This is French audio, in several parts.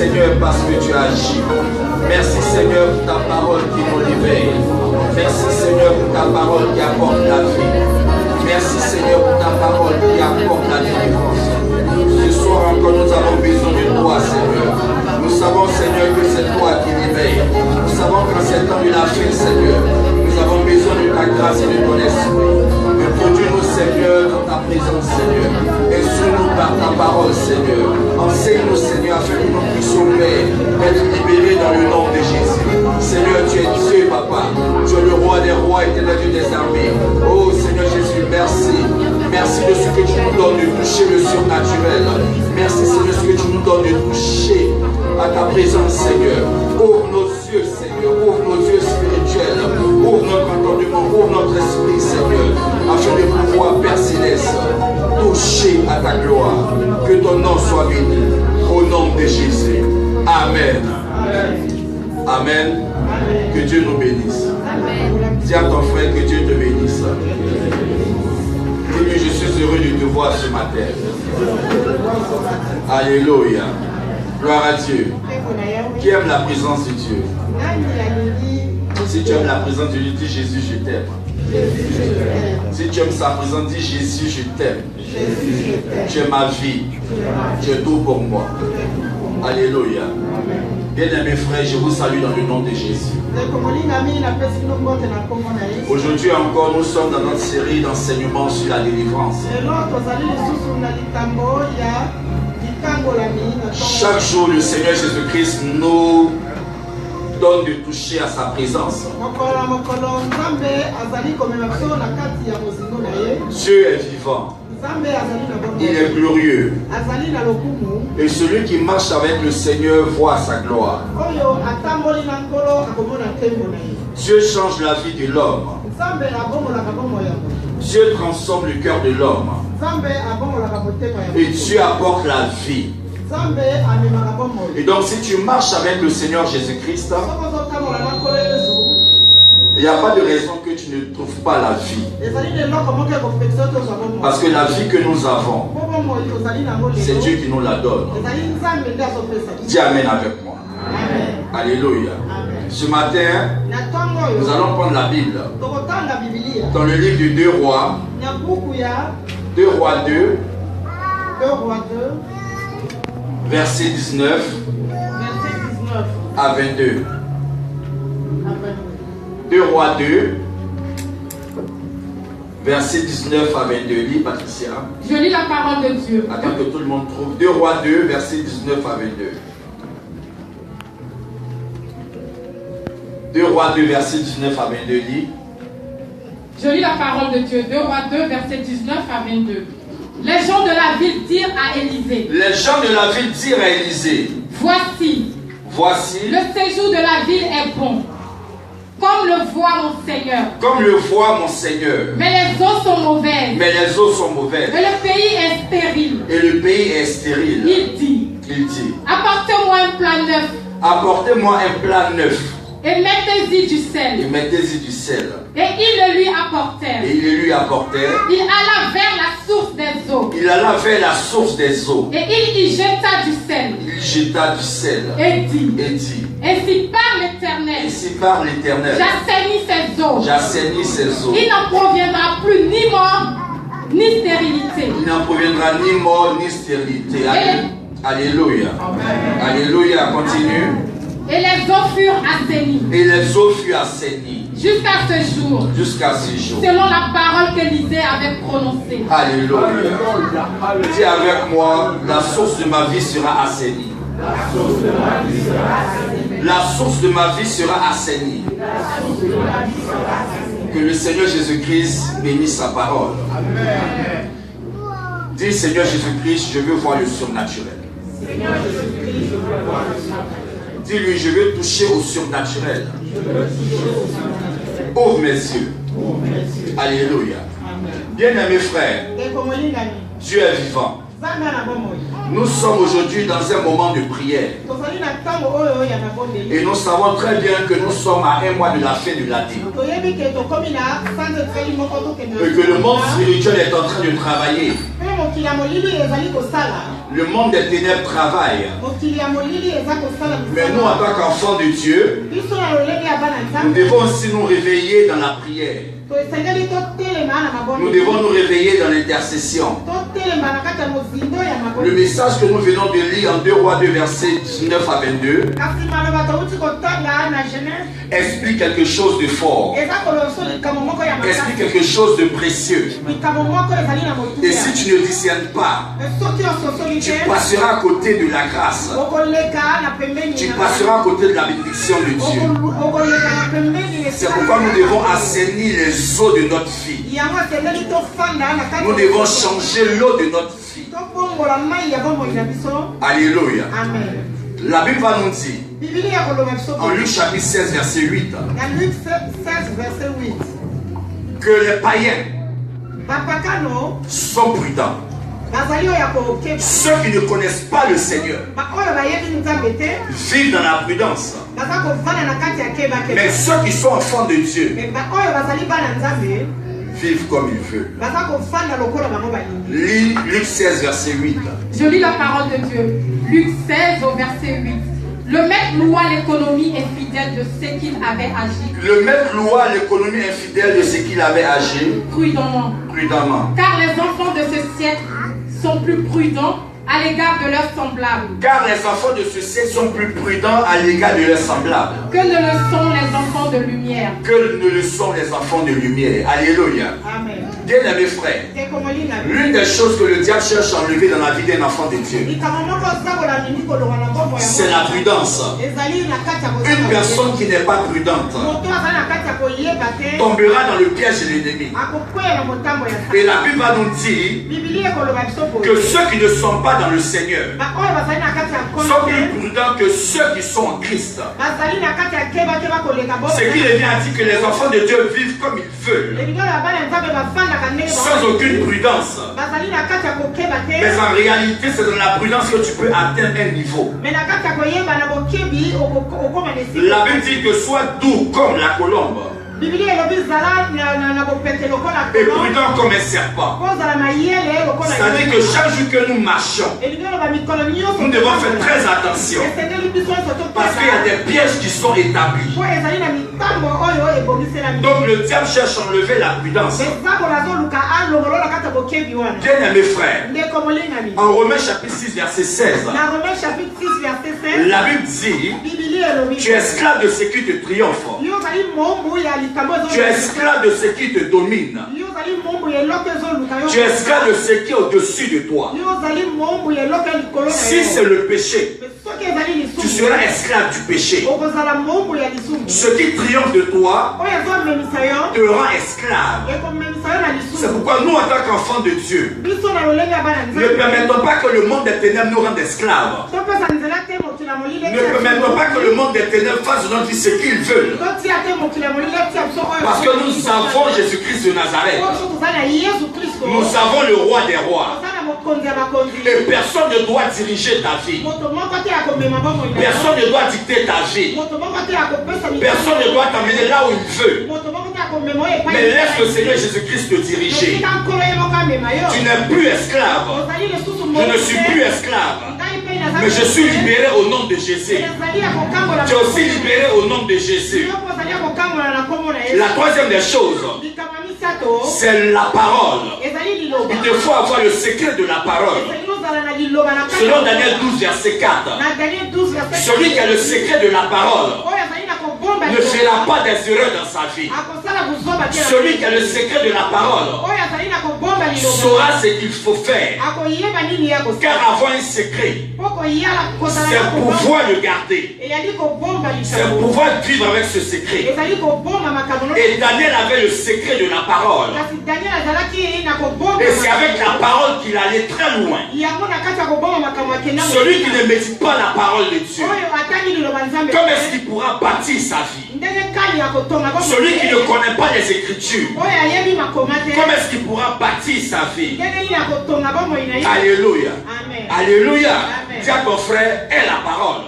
Seigneur, agit. Merci Seigneur pour ta parole qui nous réveille. Merci Seigneur pour ta parole qui apporte la vie. Merci Seigneur pour ta parole qui apporte la délivrance. Ce soir encore nous avons besoin de toi Seigneur. Nous savons Seigneur que c'est toi qui réveille. Nous savons qu'en ces temps de la fin Seigneur, nous avons besoin de ta grâce et de ton esprit. Introduis-nous Seigneur dans ta présence Seigneur. Instruis-nous par ta parole Seigneur. Enseigne-nous Seigneur afin que nous puissions Père être libérés dans le nom de Jésus. Seigneur, tu es Dieu Papa. Tu es le roi des rois et le Dieu des armées. Oh Seigneur Jésus, merci. Merci de ce que tu nous donnes de toucher le surnaturel. Merci Seigneur de ce que tu nous donnes de toucher à ta présence Seigneur. Ouvre nos yeux Seigneur. Ouvre nos yeux spirituels. Ouvre notre entendement. Ouvre notre esprit Seigneur. Afin de pouvoir Père Céleste toucher à ta gloire. Que ton nom soit béni. Au nom de Jésus. Amen. Amen. Amen. Que Dieu nous bénisse. Amen. Dis à ton frère que Dieu te bénisse. Dis-lui, je suis heureux de te voir ce matin. Alléluia. Gloire à Dieu. Qui aime la présence de Dieu? Si tu aimes la présence de Dieu, dis Jésus, je t'aime. Si tu aimes sa présence, dis Jésus, je t'aime. Tu es ma vie. Tu es tout pour moi. Alléluia. Bien-aimés frères, je vous salue dans le nom de Jésus. Aujourd'hui encore, nous sommes dans notre série d'enseignements sur la délivrance. Chaque jour, le Seigneur Jésus-Christ nous donne de toucher à sa présence. Dieu est vivant. Il est glorieux. Et celui qui marche avec le Seigneur voit sa gloire. Dieu change la vie de l'homme. Dieu transforme le cœur de l'homme. Et Dieu apporte la vie. Et donc si tu marches avec le Seigneur Jésus-Christ, il n'y a pas de raison que tu ne trouves pas la vie. Parce que la vie que nous avons, c'est Dieu qui nous la donne. Dis Amen avec moi. Amen. Alléluia. Amen. Ce matin, nous allons prendre la Bible. Dans le livre de 2 Rois. 2 Rois 2. Verset 19 à 22. 2 Rois 2, verset 19 à 22. Lis, Patricia. Je lis la parole de Dieu. Attends que tout le monde trouve. 2 Rois 2, verset 19 à 22. 2 Rois 2, verset 19 à 22. Lis. Je lis la parole de Dieu. 2 Rois 2, verset 19 à 22. Les gens de la ville dirent à Élisée. Les gens de la ville dirent à Élisée. Voici. Le séjour de la ville est bon. Comme le voit mon Seigneur. Comme le voit mon Seigneur. Mais les eaux sont mauvaises. Et le pays est stérile. Il dit. Apportez-moi un plat neuf. Et mettez-y du sel. Et ils le lui apportèrent. Il alla vers la source des eaux. Et il y jeta du sel. Et dit. Ainsi parle l'Éternel. J'assainis ces eaux. Il n'en proviendra plus ni mort ni stérilité. Alléluia. Amen. Alléluia. Continue. Et les eaux furent assainies. Jusqu'à ce jour. Selon la parole qu'Élisée avait prononcée. Alléluia. Dis avec moi, la source de ma vie sera assainie. La source de ma vie sera assainie. Que le Seigneur Jésus-Christ bénisse sa parole. Amen. Dis Seigneur Jésus-Christ, je veux voir le surnaturel. Dis-lui, je veux toucher au surnaturel. Ouvre mes yeux. Alléluia. Bien-aimés frères, Dieu est vivant. Nous sommes aujourd'hui dans un moment de prière. Et nous savons très bien que nous sommes à 1 mois de la fin de l'année. Et que le monde spirituel est en train de travailler. Le monde des ténèbres travaille. Mais nous, en tant qu'enfants de Dieu, nous devons aussi nous réveiller dans la prière. Nous devons nous réveiller dans l'intercession. Le message que nous venons de lire en 2 Rois 2, versets 19 à 22 explique quelque chose de fort, explique quelque chose de précieux. Et si tu ne discernes pas, tu passeras à côté de la grâce, tu passeras à côté de la bénédiction de Dieu. C'est pourquoi nous devons assainir les eaux de notre vie. Nous devons changer l'eau de notre vie. Alléluia. Amen. La Bible va nous dire, en Luc chapitre 16, verset 8, que les païens sont prudents. Ceux qui ne connaissent pas le Seigneur vivent dans la prudence. Mais ceux qui sont enfants de Dieu vivent comme ils veulent. Lis Luc 16, verset 8. Je lis la parole de Dieu. Luc 16 au verset 8. Le maître loua l'économie infidèle de ce qu'il avait agi. Le maître loua l'économie infidèle de ce qu'il avait agi. Prudemment. Prudemment. Car les enfants de ce siècle sont plus prudents à l'égard de leurs semblables. Car les enfants de ce siècle sont plus prudents à l'égard de leurs semblables. Que ne le sont les enfants de lumière. Que ne le sont les enfants de lumière. Alléluia. Amen. Bien-aimés frères, l'une des choses que le diable cherche à enlever dans la vie d'un enfant de Dieu, c'est la prudence. Une personne qui n'est pas prudente tombera dans le piège de l'ennemi. Et la Bible va nous dire que ceux qui ne sont pas dans le Seigneur sont plus prudents que ceux qui sont en Christ. Ce qui revient à dire que les enfants de Dieu vivent comme ils veulent, sans aucune prudence. Mais en réalité, c'est dans la prudence que tu peux atteindre un niveau. La Bible dit que sois doux comme la colombe et prudent comme un serpent. C'est-à-dire que chaque jour que nous marchons, nous devons faire très attention, parce qu'il y a des pièges qui sont établis. Donc le diable cherche à enlever la prudence. Bien aimés frères, en Romains chapitre 6 verset 16, la Bible dit: tu es esclave de ce qui te triomphe, tu es esclave de ce qui te domine, tu es esclave de ce qui est au-dessus de toi. Si c'est le péché, tu seras esclave du péché. Ce qui triomphe de toi te rend esclave. C'est pourquoi nous, en tant qu'enfants de Dieu, ne permettons pas que le monde des ténèbres nous rende esclaves. Ne permettons pas que le monde des ténèbres fasse de notre vie ce qu'il veut. Parce que nous avons Jésus-Christ de Nazareth. Nous avons le roi des rois. Et personne ne doit diriger ta vie. Personne ne doit dicter ta vie. Personne ne doit t'amener là où il veut. Mais laisse le Seigneur Jésus-Christ te diriger. Tu n'es plus esclave. Je ne suis plus esclave. Mais je suis libéré au nom de Jésus. Tu es aussi libéré au nom de Jésus. La troisième des choses, c'est la parole. Il te faut avoir le secret de la parole. Selon Daniel 12, verset 4. Celui qui a le secret de la parole ne fera pas des erreurs dans sa vie. Celui qui a le secret de la parole saura ce qu'il faut faire. Car avoir un secret, c'est pouvoir le garder. C'est pouvoir vivre avec ce secret. Et Daniel avait le secret de la parole. Et c'est avec la parole qu'il allait très loin. Celui qui ne médite pas la parole de Dieu, comment est-ce qu'il pourra bâtir sa vie? Celui qui ne connaît pas les Écritures, comment est-ce qu'il pourra bâtir sa vie? Alléluia. Alléluia. Dis à ton frère, est la parole.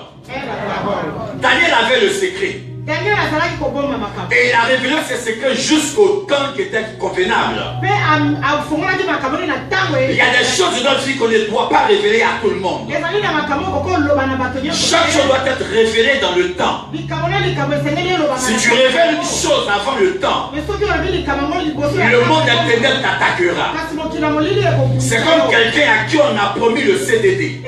Daniel avait le secret. Et il a révélé ses secrets jusqu'au temps qui était convenable. Il y a des choses de notre vie qu'on ne doit pas révéler à tout le monde. Chaque chose doit être révélée dans le temps. Si tu révèles une chose avant le temps, le monde internet t'attaquera. C'est comme quelqu'un à qui on a promis le CDD.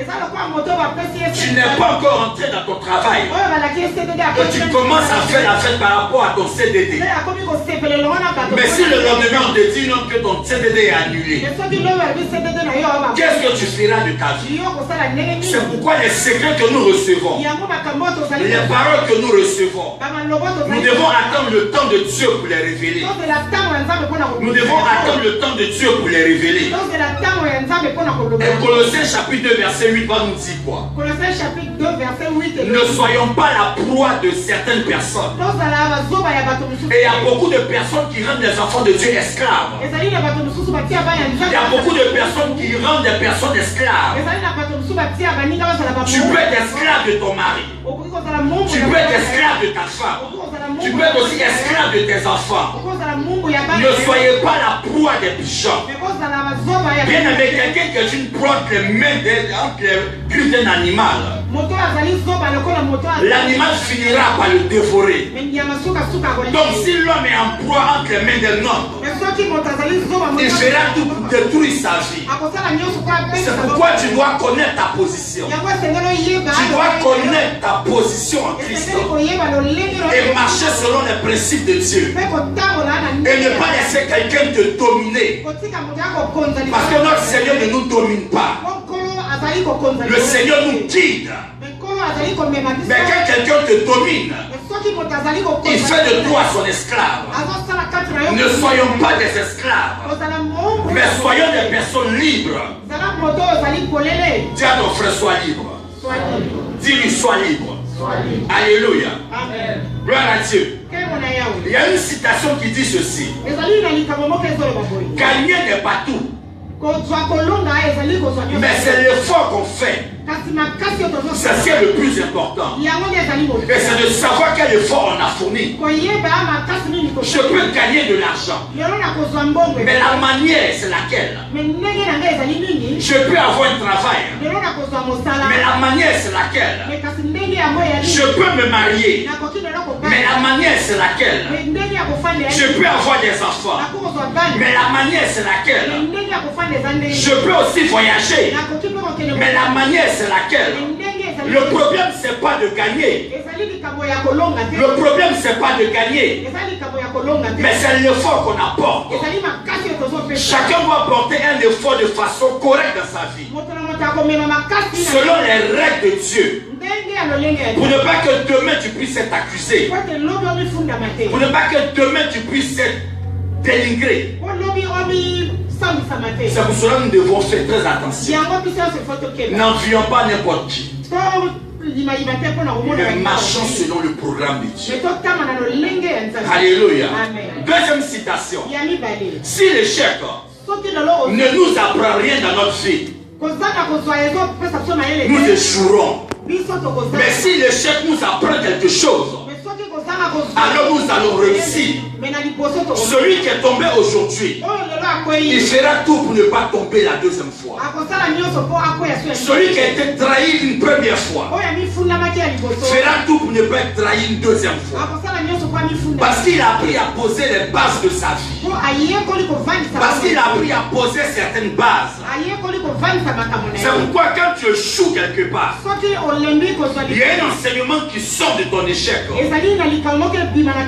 Tu n'es pas encore entré dans ton travail. Et tu commences à faire la fête par rapport à ton CDD. Mais si le lendemain on te dit non que ton CDD est annulé, qu'est-ce que tu feras de ta vie? C'est pourquoi les secrets que nous recevons, les paroles que nous recevons, nous devons attendre le temps de Dieu pour les révéler. Nous devons attendre le temps de Dieu pour les révéler. Et Colossiens chapitre 2 verset 8 va nous dire quoi? Ne soyons pas la proie de certaines personnes. Et il y a beaucoup de personnes qui rendent les enfants de Dieu esclaves. Il y a beaucoup de personnes qui rendent des personnes esclaves. Tu peux être esclave de ton mari. Tu peux être esclave de ta femme. Tu peux être aussi esclave de tes enfants. Ne soyez pas la proie des pigeons. Bien aimé, quelqu'un qui est une proie entre les mains entre les griffes d'un animal, l'animal finira par le dévorer. Donc si l'homme est en proie entre les mains d'un homme, il fera tout pour détruire sa vie. C'est pourquoi tu dois connaître ta position. Tu dois connaître ta position en Christ et marcher selon les principes de Dieu. Et ne pas laisser quelqu'un te dominer. Parce que notre Seigneur ne nous domine pas. Le Seigneur nous guide. Mais quand quelqu'un te domine, il fait de toi son esclave. Ne soyons pas des esclaves, mais soyons des personnes libres. Dis à ton frère, sois libre. Dis-lui, sois libre. Alléluia. Gloire à Dieu. Il y a une citation qui dit ceci: gagner n'est pas tout, mais c'est l'effort qu'on fait. C'est ce qui est le plus important. Et c'est de savoir quel effort on a fourni. Je peux gagner de l'argent, mais la manière c'est laquelle? Je peux avoir un travail, mais la manière c'est laquelle? Je peux me marier, mais la manière c'est laquelle? Je peux avoir des enfants, mais la manière c'est laquelle? Je peux aussi voyager, mais la manière c'est laquelle? Le problème c'est pas de gagner. Le problème c'est pas de gagner, mais c'est l'effort qu'on apporte. Chacun doit apporter un effort de façon correcte dans sa vie, selon les règles de Dieu, pour ne pas que demain tu puisses être accusé, pour ne pas que demain tu puisses être dénigré. C'est pour cela que nous devons faire très attention. N'envions pas n'importe qui, mais marchons selon le programme de Dieu. Alléluia. Deuxième citation: si l'échec ne nous apprend rien dans notre vie, nous échouerons. Mais si l'échec nous apprend quelque chose, alors nous allons réussir. Celui qui est tombé aujourd'hui, il fera tout pour ne pas tomber la deuxième fois. Celui qui a été trahi une première fois fera tout pour ne pas être trahi une deuxième fois. Parce qu'il a appris à poser les bases de sa vie. Parce qu'il a appris à poser certaines bases. C'est pourquoi quand tu échoues quelque part, il y a un enseignement qui sort de ton échec.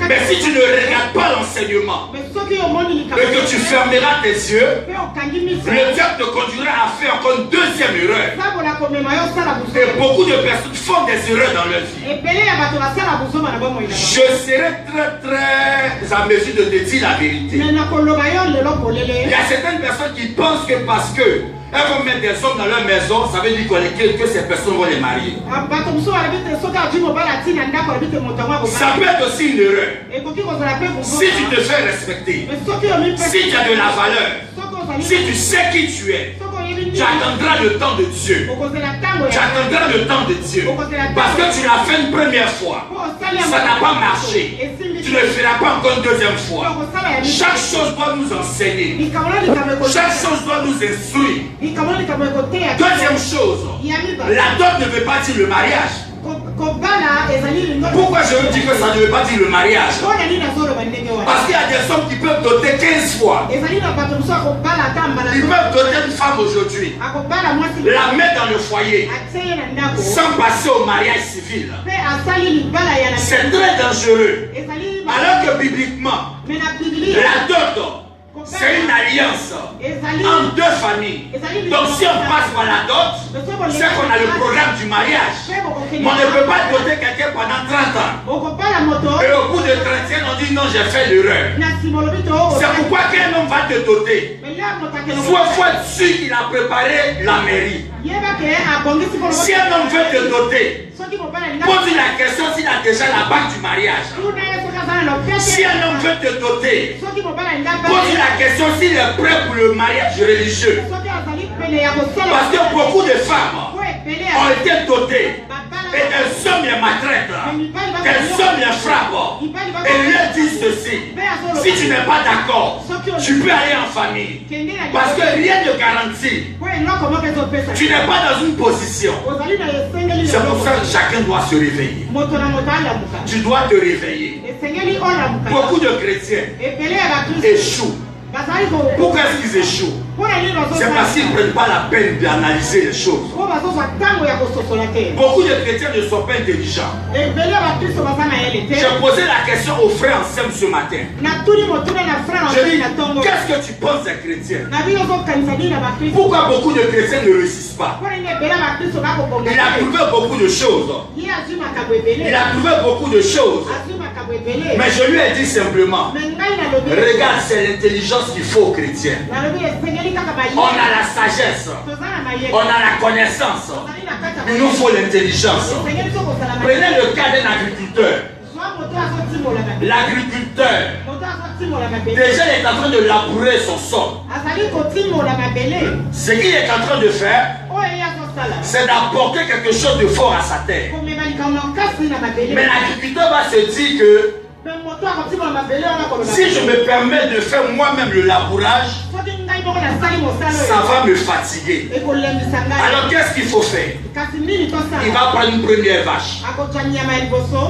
Mais si tu ne regardes pas l'enseignement et que tu fermeras tes yeux, le diable te conduira à faire encore une deuxième erreur. Et beaucoup de personnes font des erreurs dans leur vie. Je serai très à mesure de te dire la vérité. Il y a certaines personnes qui pensent que parce que elles vont mettre des hommes dans leur maison, ça veut dire que ces personnes vont les marier. Ça peut être aussi une erreur. Si tu te fais respecter, si tu as de la valeur, si tu sais qui tu es, Tu attendras le temps de Dieu. Tu attendras le temps de Dieu. Parce que tu l'as fait une première fois. Ça n'a pas marché. Tu ne le feras pas encore une deuxième fois. Chaque chose doit nous enseigner. Chaque chose doit nous instruire. Deuxième chose, la dot ne veut pas dire le mariage. Pourquoi je veux dire que ça ne veut pas dire le mariage? Parce qu'il y a des hommes qui peuvent doter 15 fois. Ils peuvent doter une femme aujourd'hui, la mettre dans le foyer, sans passer au mariage civil. C'est très dangereux. Alors que bibliquement, la dot, c'est une alliance entre deux familles. Donc si on passe par la dot, c'est qu'on a le programme du mariage. Mais on ne peut pas doter quelqu'un pendant 30 ans. Et au bout de 30 ans, on dit non, j'ai fait l'erreur. C'est pourquoi qu'un homme va te doter. Il faut être sûr qu'il a préparé la mairie. Si un homme veut te doter, pose-lui la question s'il a déjà la bague du mariage. Si un homme veut te doter, pose-lui la question s'il est prêt pour le mariage religieux. Parce que beaucoup de femmes ont été dotées et des hommes les maltraitent, des hommes les frappent et ils leur disent ceci: si tu n'es pas d'accord, tu peux aller en famille. Parce que rien ne garantit. Tu n'es pas dans une position. C'est pour ça que chacun doit se réveiller. Tu dois te réveiller. Beaucoup de chrétiens échouent. Pourquoi est-ce qu'ils échouent? C'est parce qu'ils ne prennent pas la peine d'analyser les choses. Beaucoup de chrétiens ne sont pas intelligents. J'ai posé la question aux frères ensemble ce matin. Je dis, qu'est-ce que tu penses des chrétiens? Pourquoi beaucoup de chrétiens ne réussissent pas? Il a trouvé beaucoup de choses. Il a trouvé beaucoup de choses. Mais je lui ai dit simplement, regarde, c'est l'intelligence qu'il faut aux chrétiens. On a la sagesse, on a la connaissance, il nous faut l'intelligence. Prenez le cas d'un agriculteur. L'agriculteur, déjà il est en train de labourer son sol. Ce qu'il est en train de faire, c'est d'apporter quelque chose de fort à sa terre. Mais l'agriculteur va se dire que si je me permets de faire moi-même le labourage, ça va me fatiguer. Alors qu'est-ce qu'il faut faire? Il va prendre une première vache,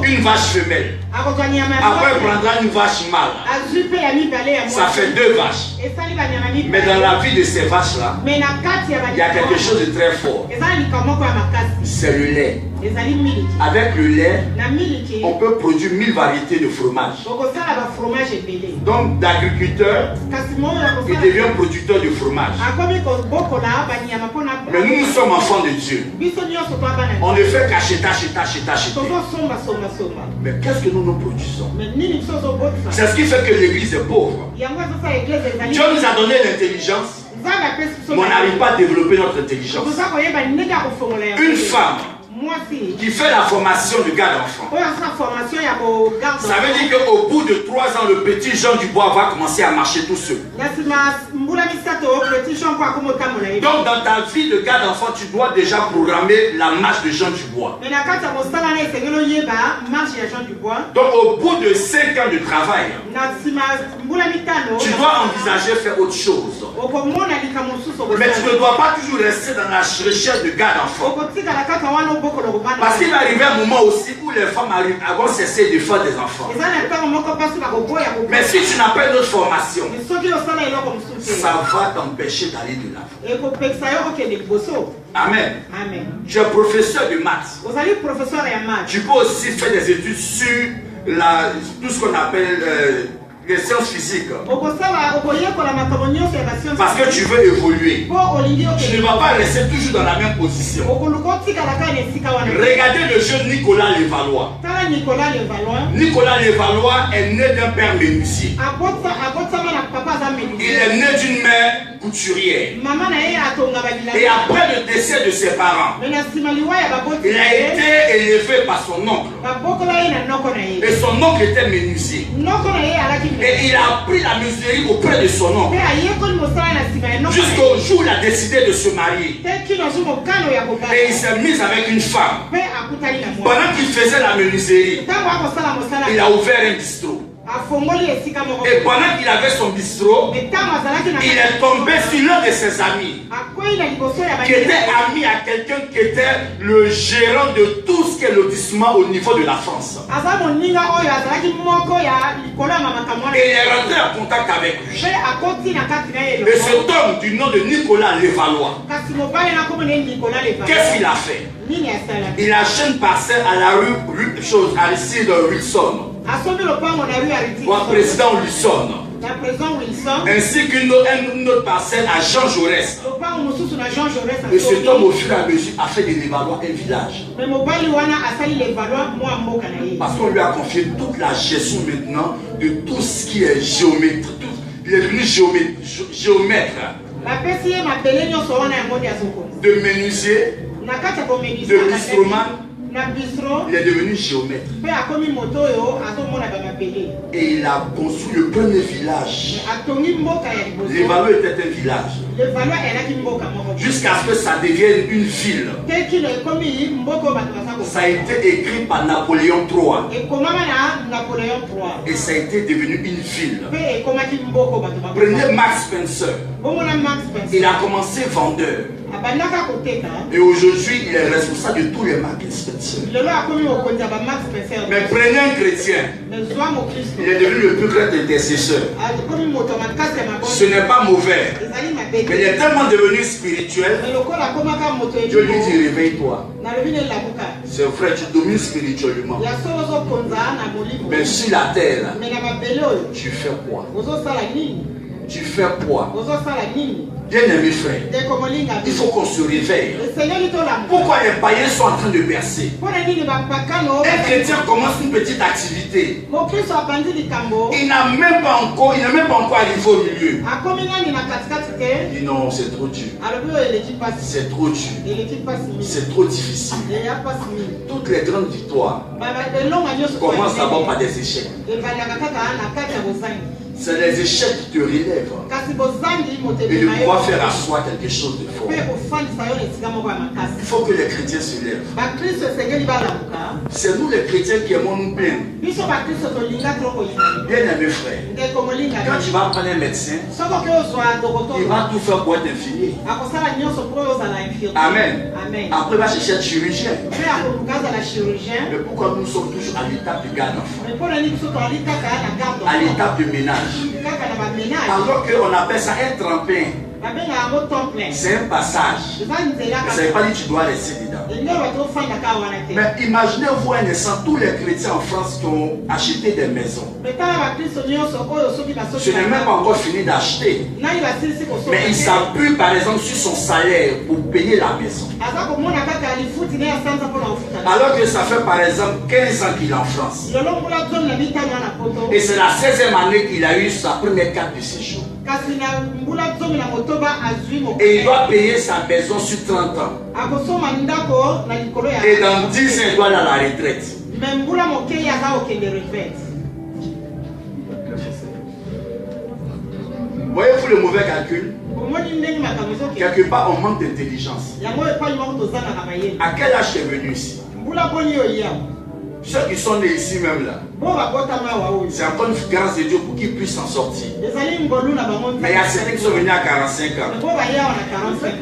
une vache femelle. Après il prendra une vache mâle. Ça fait 2 vaches. Mais dans la vie de ces vaches-là, il y a quelque chose de très fort. C'est le lait. Avec le lait, on peut produire 1000 variétés de fromage. Donc d'agriculteur, il devient producteur de fromage. Mais nous sommes enfants de Dieu. On ne fait qu'acheter. Mais qu'est-ce que nous produisons? C'est ce qui fait que l'église est pauvre. Dieu nous a donné l'intelligence, mais on n'arrive pas à développer notre intelligence. Une femme qui fait la formation de garde d'enfant, ça veut dire qu'au bout de 3 ans, le petit Jean Dubois va commencer à marcher tout seul. Donc dans ta vie de garde d'enfant, tu dois déjà programmer la marche de Jean Dubois. Donc au bout de 5 ans de travail, tu dois envisager faire autre chose. Mais tu ne dois pas toujours rester dans la recherche de garde d'enfant. Parce qu'il va arriver un moment aussi où les femmes vont cesser de faire des enfants. Mais si tu n'as pas une autre formation, ça va t'empêcher d'aller de l'avant. Amen. Tu es professeur de maths. Tu peux aussi faire des études sur tout ce qu'on appelle les sciences physiques. Parce que tu veux évoluer. Tu ne vas pas rester toujours dans la même position. Regardez le jeune Nicolas Lévalois. Nicolas Lévalois est né d'un père menuisier. Il est né d'une mère couturière. Et après le décès de ses parents, il a été élevé par son oncle. Et son oncle était menuisier. Et il a appris la menuiserie auprès de son oncle. Jusqu'au jour où il a décidé de se marier. Et il s'est mis avec une femme. Pendant qu'il faisait la menuiserie, il a ouvert un bistrot. Et pendant qu'il avait son bistrot, il est tombé sur l'un de ses amis, qui était ami à quelqu'un qui était le gérant de tout ce qui est lotissement au niveau de la France. Et il est rentré en contact avec lui. Et cet homme du nom de Nicolas Levallois, qu'est-ce qu'il a fait? Il a acheté une parcelle à la rue Aristide Wilson, au président Wilson, ainsi qu'une autre parcelle à Jean Jaurès. Et cet homme, au fur et à mesure, a fait de Levallois un village. Parce qu'on lui a confié toute la gestion maintenant de tout ce qui est géométrie. Il est devenu géomètre, de menuisier, de bistroman. Il est devenu géomètre. Et il a construit le premier village. Levallois était un village. Jusqu'à ce que ça devienne une ville. Ça a été écrit par Napoléon III. Et ça a été devenu une ville. Prenez Max Spencer. Il a commencé vendeur. Et aujourd'hui, il est responsable de tous les Max Spencer. Mais prenez un chrétien. Il est devenu le plus grand intercesseur. Ce n'est pas mauvais. Mais il est tellement devenu spirituel. Dieu lui dit, réveille-toi. C'est vrai, tu domines spirituellement. Mais sur la terre, tu fais quoi? Tu fais quoi? Bien-aimé frère, il faut qu'on se réveille. Pourquoi les païens sont en train de bercer? Un chrétien commence une petite activité. Il n'a même pas encore arrivé au milieu. Il dit non, c'est trop dur. C'est trop dur. C'est trop difficile. Toutes les grandes victoires commencent d'abord par des échecs. C'est les échecs qui te relèvent et de pouvoir faire à soi quelque chose de fort. Il faut que les chrétiens se lèvent. C'est nous les chrétiens qui aimons nous plaindre. Bien aimé frère, quand tu vas prendre un médecin, il va tout faire pour être infirmier. Amen. Après il va chercher un chirurgien. Mais pourquoi nous sommes toujours à l'étape de garde d'enfant, à l'étape de ménage? Alors qu'on appelle ça un tremplin. C'est un passage. Ça ne veut pas dire que tu dois rester dedans. Mais imaginez-vous un instant, tous les chrétiens en France qui ont acheté des maisons. Ce n'est même pas encore fini d'acheter. Mais il s'appuie par exemple sur son salaire pour payer la maison. Alors que ça fait par exemple 15 ans qu'il est en France. Et c'est la 16e année qu'il a eu sa première carte de séjour. Et il doit payer sa maison sur 30 ans. Et dans 10 ans, il doit aller à la retraite. Voyez-vous le mauvais calcul? Quelque part, on manque d'intelligence. À quel âge tu es venu ici? Ceux qui sont nés ici même là, c'est encore une grâce de Dieu pour qu'ils puissent s'en sortir. Mais il y a certains qui sont venus à 45 ans.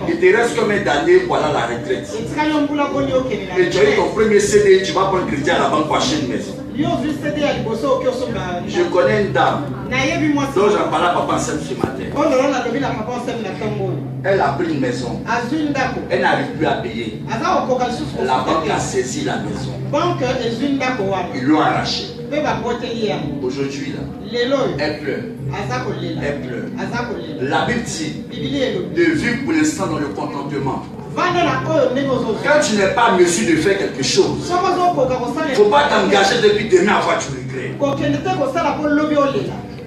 Il te reste combien d'années pour aller à la retraite? Et tu as eu ton premier CD, tu vas prendre crédit à la banque pour acheter une maison. Je connais une dame dont j'en parlais à papa ensemble ce matin. Elle a pris une maison. Elle n'arrive plus à payer. La banque a saisi la maison. Ils l'ont arrachée. Aujourd'hui, là, elle pleure. Elle pleure. La Bible dit de vivre pour l'instant dans le contentement. Quand tu n'es pas en mesure de faire quelque chose, il ne faut pas t'engager depuis demain à avoir du regret.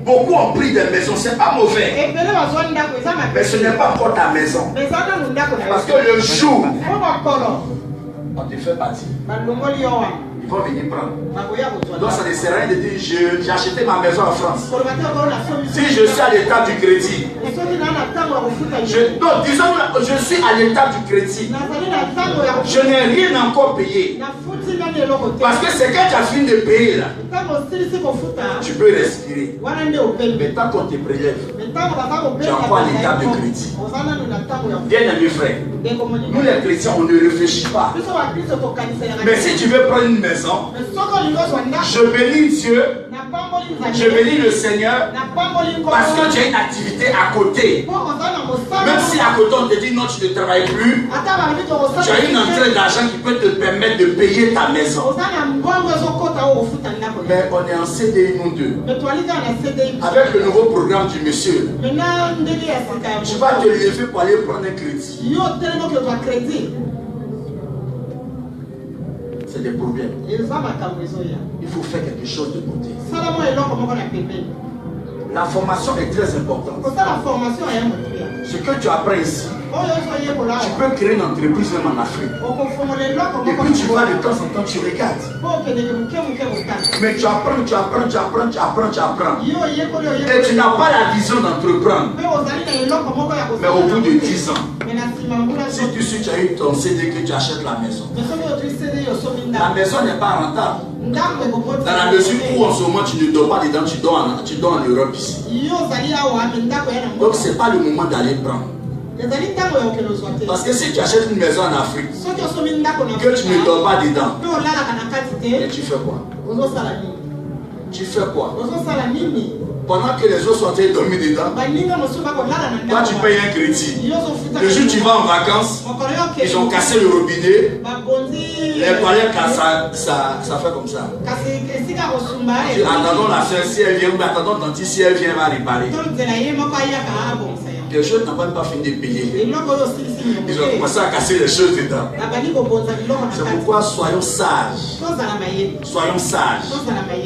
Beaucoup ont pris des maisons, c'est pas mauvais. Mais ce n'est pas pour ta maison. Parce que le jour on te fait partie, ils vont venir prendre. Donc ça ne sert à rien de dire j'ai acheté ma maison en France. Si je suis à l'étape du crédit, disons je suis à l'étape du crédit, je n'ai rien encore payé. Parce que c'est quand tu as fini de payer là, tu peux respirer. Mais tant qu'on te prélève, tu es encore à l'étape de crédit. Bien aimé frère, nous les chrétiens on ne réfléchit pas. Mais si tu veux prendre une maison, je bénis Dieu, je bénis le Seigneur, parce que tu as une activité à côté. Même si à côté on te dit non, tu ne travailles plus, tu as une entrée d'argent qui peut te permettre de payer ta maison. Mais on est en CDI nous deux. Avec le nouveau programme du monsieur, tu vas te lever pour aller prendre un crédit. C'est des problèmes. Il faut faire quelque chose de côté. La formation est très importante. Ce que tu apprends ici, tu peux créer une entreprise même en Afrique. Et puis tu vas de temps en temps, tu regardes. Mais tu apprends. Et tu n'as pas la vision d'entreprendre. Mais au bout de 10 ans, si tu sais tu as eu ton CD que tu achètes la maison, la maison n'est pas rentable. Dans la mesure où en ce moment tu ne dors pas dedans, tu dors en Europe ici. Donc ce n'est pas le moment d'aller prendre. Parce que si tu achètes une maison en Afrique, que tu ne dors pas dedans, et tu fais quoi? Tu fais quoi? Pendant que les autres sont en train de dormir dedans, toi tu payes un crédit. Le jour où tu vas en vacances, ils ont cassé le robinet, les toilettes, ça fait comme ça. Attendons la soeur si elle vient, ou attendons le dentiste si elle vient, elle va réparer. Les choses n'ont même pas fini de payer. Ils ont commencé à casser les choses dedans. C'est pourquoi soyons sages. Soyons sages.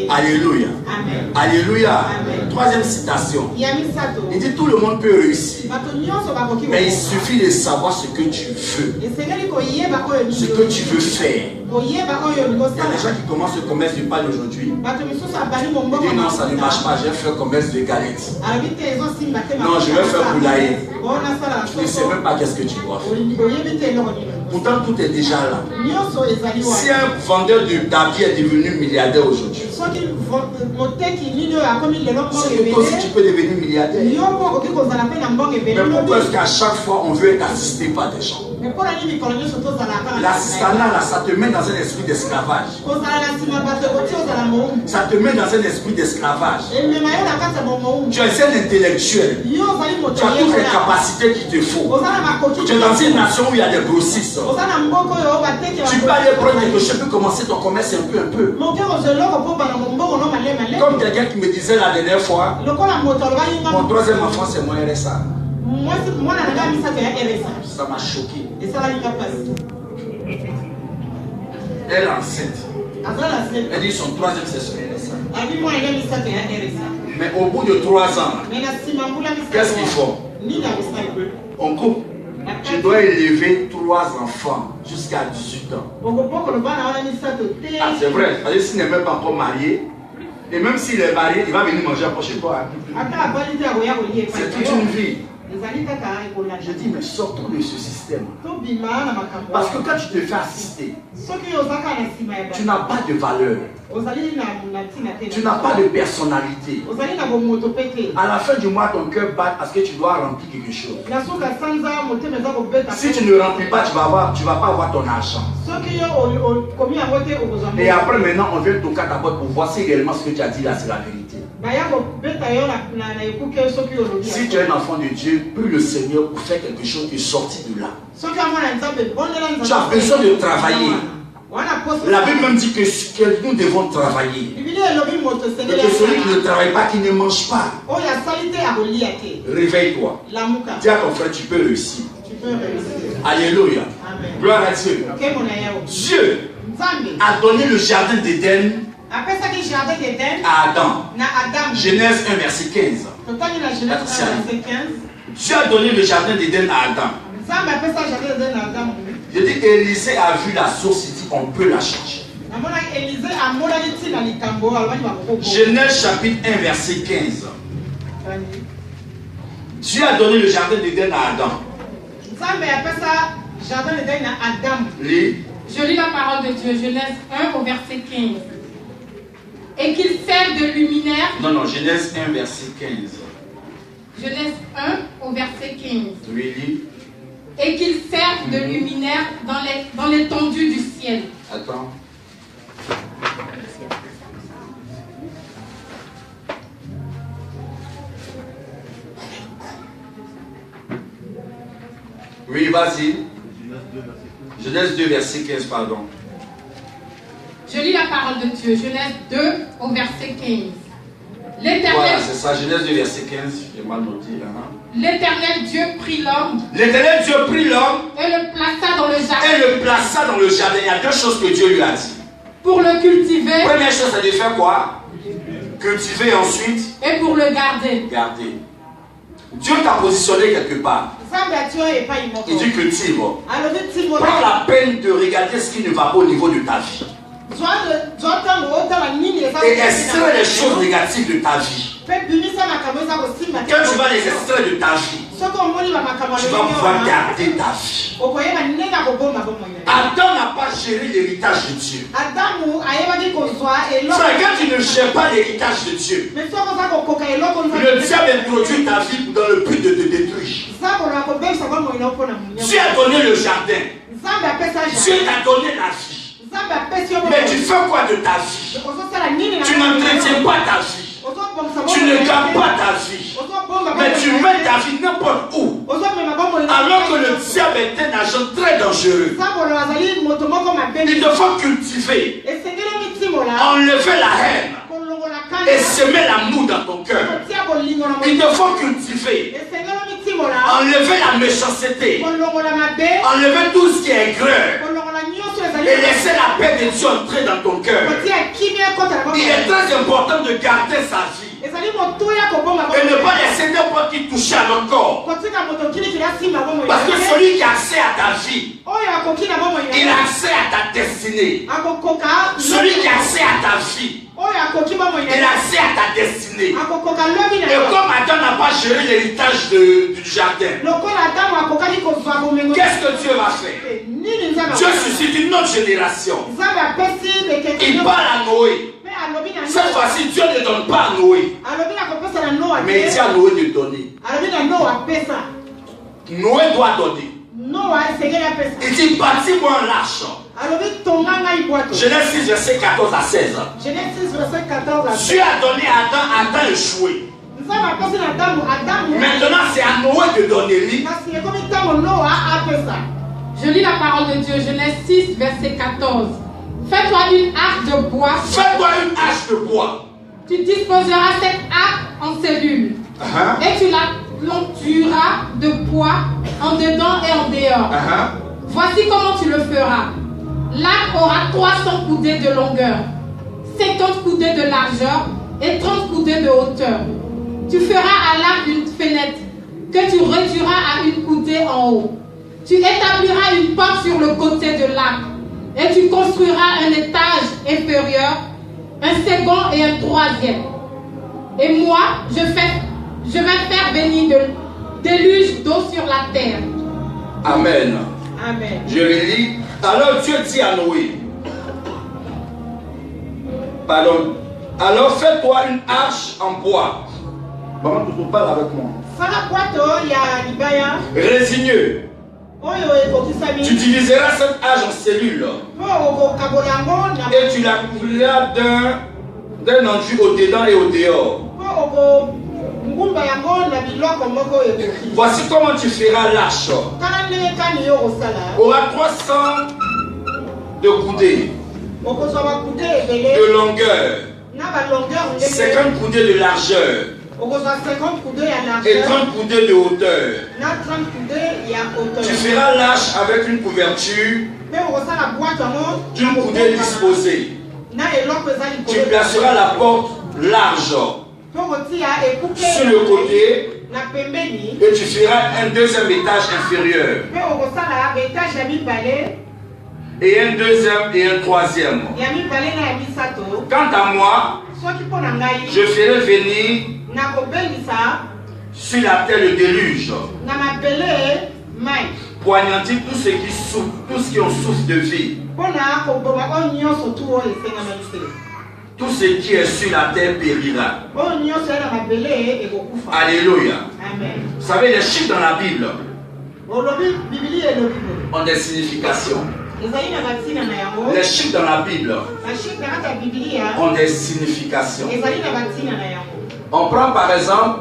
Alléluia. Amen. Alléluia. Amen. Troisième citation. Il dit tout le monde peut réussir. Mais il suffit de savoir ce que tu veux. Ce que tu veux faire. Il y a des gens qui commencent le commerce du pain aujourd'hui. Ils disent non, ça ne marche pas, je vais faire commerce de galettes. Non, je vais faire poulailler. Tu ne sais même pas qu'est-ce que tu dois faire. Pourtant, tout est déjà là. Si un vendeur d'habits est devenu milliardaire aujourd'hui, c'est que toi aussi tu peux devenir milliardaire. Mais pourquoi est-ce qu'à chaque fois on veut être assisté par des gens? L'assistanat là, ça te met dans un esprit d'esclavage. Ça te met dans un esprit d'esclavage. Tu es un intellectuel. Tu as toutes les capacités qu'il te faut. Tu es dans une nation où il y a des grossistes. Tu peux aller prendre quelque chose, tu peux commencer ton commerce un peu. Comme quelqu'un qui me disait la dernière fois, mon troisième enfant c'est mon RSA. Ça m'a choqué. Elle est enceinte. Elle dit son troisième c'est son RSA. Mais au bout de 3 ans, qu'est-ce qu'ils font? On coupe. Tu dois élever 3 enfants jusqu'à 18 ans. Ah, c'est vrai. S'il n'est même pas encore marié, et même s'il est marié, il va venir manger après chez toi. C'est toute une vie. Je dis, mais sortons de ce système. Parce que quand tu te fais assister, tu n'as pas de valeur. Tu n'as pas de personnalité. À la fin du mois, ton cœur bat parce que tu dois remplir quelque chose. Si tu ne remplis pas, tu vas pas avoir ton argent. Et après, maintenant, on vient toquer à ta porte pour voir si réellement ce que tu as dit là, c'est la vérité. Si tu es un enfant de Dieu, prie le Seigneur pour faire quelque chose qui est sorti de là. Tu as besoin de travailler. La Bible même dit que nous devons travailler. Et que celui qui ne travaille pas, qui ne mange pas. Réveille-toi. Dis à ton frère, tu peux réussir. Alléluia. Gloire à Dieu. Dieu a donné le jardin d'Éden à Adam. Genèse 1, verset 15. Dieu a donné le jardin d'Éden à Adam. Je dis, Élisée a vu la source, il dit, on peut la changer. Genèse chapitre 1, verset 15. Dieu a donné le jardin d'Éden à Adam. Lis. Je lis la parole de Dieu, Genèse 1 au verset 15. Et qu'il sert de luminaire. Non, Genèse 1, verset 15. Genèse 1 au verset 15. Oui, lis. Et qu'il serve de luminaire dans l'étendue du ciel. Attends. Oui, vas-y. Genèse 2, verset 15, pardon. Je lis la parole de Dieu. Genèse 2 au verset 15. L'Éternel... Voilà, c'est ça. Genèse 2, verset 15. J'ai mal noté. L'Éternel Dieu prit l'homme. L'Éternel Dieu prit l'homme. Et le plaça dans le jardin. Il y a deux choses que Dieu lui a dit. Pour le cultiver. Première chose, c'est de faire quoi? Cultiver ensuite. Et pour le garder. Garder. Dieu t'a positionné quelque part. Il dit cultive. Prends la peine de regarder ce qui ne va pas au niveau de ta vie. Et extrais les choses négatives de ta vie. Quand tu vas les extraire de ta vie, tu vas pouvoir garder ta vie. Adam n'a pas géré l'héritage de Dieu. Quand tu ne gères pas l'héritage de Dieu, le diable introduit ta vie dans le but de te détruire. Dieu a donné le jardin. Dieu t'a donné la vie. Mais tu fais quoi de ta vie? Tu n'entretiens pas ta vie. Tu ne gardes pas ta vie. Mais tu mets ta vie n'importe où. Alors que le diable est un agent très dangereux. Il te faut cultiver, enlever la haine et semer l'amour dans ton cœur. Il te faut cultiver, enlever la méchanceté, enlever tout ce qui est aigreur et laisser la paix de Dieu entrer dans ton cœur. Il est très important de garder sa vie et ne pas laisser n'importe qui toucher à notre corps. Parce que celui qui a accès à ta vie, il a accès à ta destinée. Celui qui a accès à ta vie, il a accès à ta destinée. Et comme Adam n'a pas géré l'héritage du jardin, qu'est-ce que Dieu va faire? Dieu suscite une autre génération. Il parle à Noé. Cette fois-ci, Dieu ne donne pas à Noé, mais il dit à Noé de donner. Noé doit donner. Il dit, bâtis-moi un l'arche. Genèse 6, verset 14 à 16. Dieu a donné à Adam, Adam échoué. Maintenant, c'est à Noé de donner. Je lis la parole de Dieu, Genèse 6, verset 14. Fais-toi une arche de bois. Fais-toi une arche de bois. Tu disposeras cette arche en cellules. Et tu la planturas de poids en dedans et en dehors. Voici comment tu le feras. L'arche aura 300 coudées de longueur, 50 coudées de largeur et 30 coudées de hauteur. Tu feras à l'arche une fenêtre que tu réduiras à une coudée en haut. Tu établiras une porte sur le côté de l'arche. Et tu construiras un étage inférieur, un second et un troisième. Et moi, je vais faire venir de déluge d'eau sur la terre. Amen. Amen. Je le lis. Alors Dieu dit à Noé, pardon, alors fais-toi une arche en bois. Maman, tu parles avec moi. Résigneux. Tu diviseras cette arche en cellules et tu la couvriras d'un enduit au dedans et au dehors. Voici comment tu feras l'arche. Aura 300 de coudées de longueur, 50 coudées de largeur et 30 coudées de hauteur. Tu feras l'arche avec une couverture d'une coudée disposée. Tu placeras la porte large sur le côté et tu feras un deuxième étage inférieur. Et un deuxième et un troisième. Quant à moi, je ferai venir sur la terre le déluge pour anéantir tous ceux qui souffrent, tous qui ont souffre de vie. Tout ce qui est sur la terre périra. Alléluia. Amen. Vous savez, les chiffres dans la Bible ont des significations. Les chiffres dans la Bible ont des significations. On prend par exemple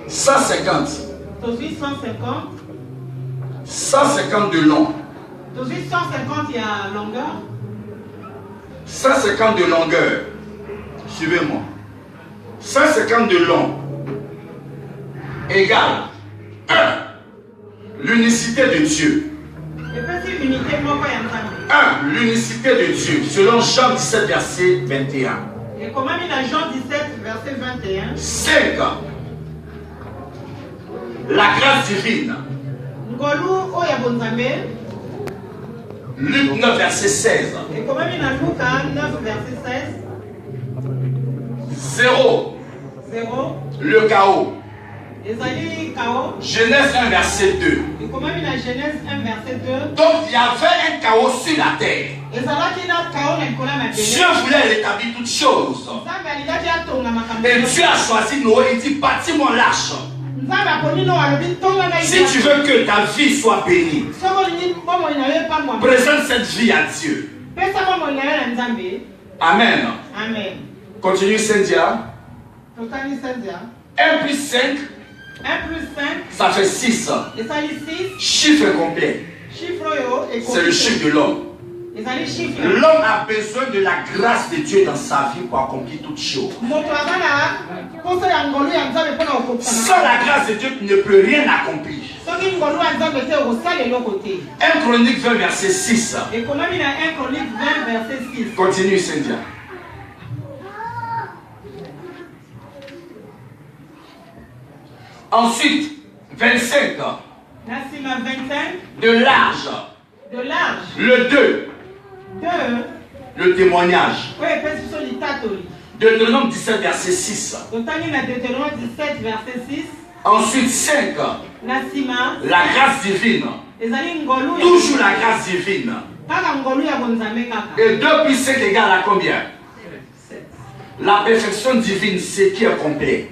150. 150 de long. 150 de longueur. Suivez-moi. 150 de long égale 1. L'unicité de Dieu. 1. L'unicité de Dieu. Selon Jean 17, verset 21. 5. La grâce divine. Luc 9, verset 16. 0. Le chaos. Genèse 1, verset 2. Donc il y avait un chaos sur la terre. Dieu voulait rétablir toutes choses. Et Dieu a choisi Noé. Il dit, bâtis-moi l'arche. Si tu veux que ta vie soit bénie, présente cette vie à Dieu. Amen. Amen. Continue, Cynthia. 1 plus 5, ça fait 6. Chiffre complet. C'est le chiffre de l'homme. L'homme a besoin de la grâce de Dieu dans sa vie pour accomplir toutes choses. Sans la grâce de Dieu, tu ne peux rien accomplir. 1 Chronique 20, verset 6. Continue, Cynthia. Ensuite, 25. De large. Le 2. Le témoignage. Deutéronome 17, verset 6. Ensuite, 5. La grâce divine. Toujours la grâce divine. Et 2 plus 5 égale à combien? La perfection divine, c'est qui est complet.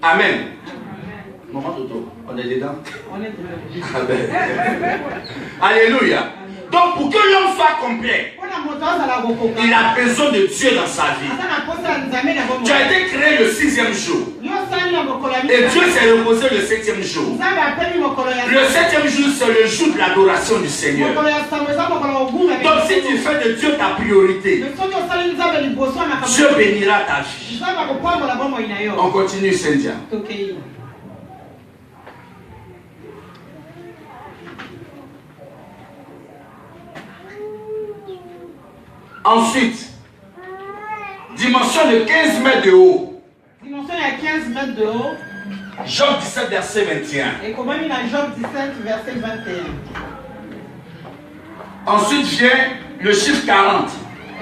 Amen. Maman Toto, on est dedans? On est dedans. Amen. Alléluia. Donc pour que l'homme soit complet, il a besoin de Dieu dans sa vie. Tu as été créé le 6e jour. Et Dieu s'est reposé le 7e jour. Le 7e jour, c'est le jour de l'adoration du Seigneur. Donc si tu fais de Dieu ta priorité, Dieu bénira ta vie. On continue, Cynthia. Ensuite, dimension de 15 mètres de haut. Dimension à 15 mètres de haut. Job 17, verset 21. Et comment il a Job 17, verset 21. Ensuite vient le chiffre 40.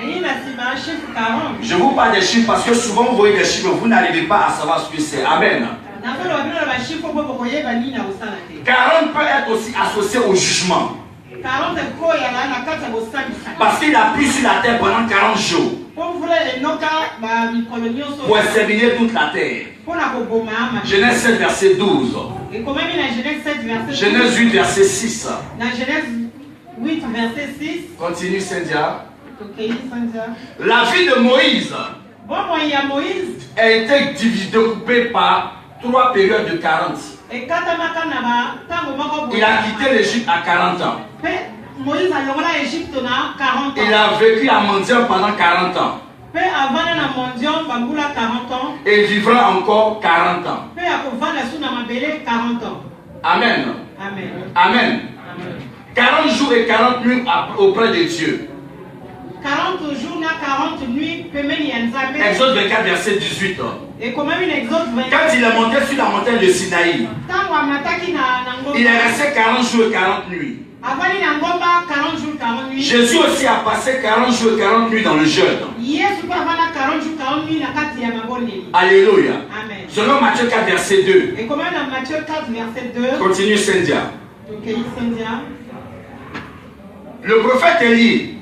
Et il a chiffre 40. Je vous parle des chiffres parce que souvent vous voyez des chiffres, vous n'arrivez pas à savoir ce que c'est. Amen. 40 peut être aussi associé au jugement. Parce qu'il a pris sur la terre pendant 40 jours pour exterminer toute la terre. Genèse 7, verset 12. Genèse 8, verset 6. Continue, Cynthia. La vie de Moïse a été découpée par 3 périodes de 40. Il a quitté l'Égypte à 40 ans. Il a vécu à Mendiant pendant 40 ans. Et il vivra encore 40 ans. Amen. Amen. Amen. 40 jours et 40 nuits auprès de Dieu. 40 jours, 40 nuits, Exode 24, verset 18. Et comment une Exode 24? Quand il est monté sur la montagne de Sinaï, il est resté 40 jours et 40 nuits. Jésus aussi a passé 40 jours et 40 nuits dans le jeûne. Alléluia. Amen. Selon Matthieu 4, verset 2. Et comment dans Matthieu 4, verset 2? Continue, Cynthia. Le prophète Élie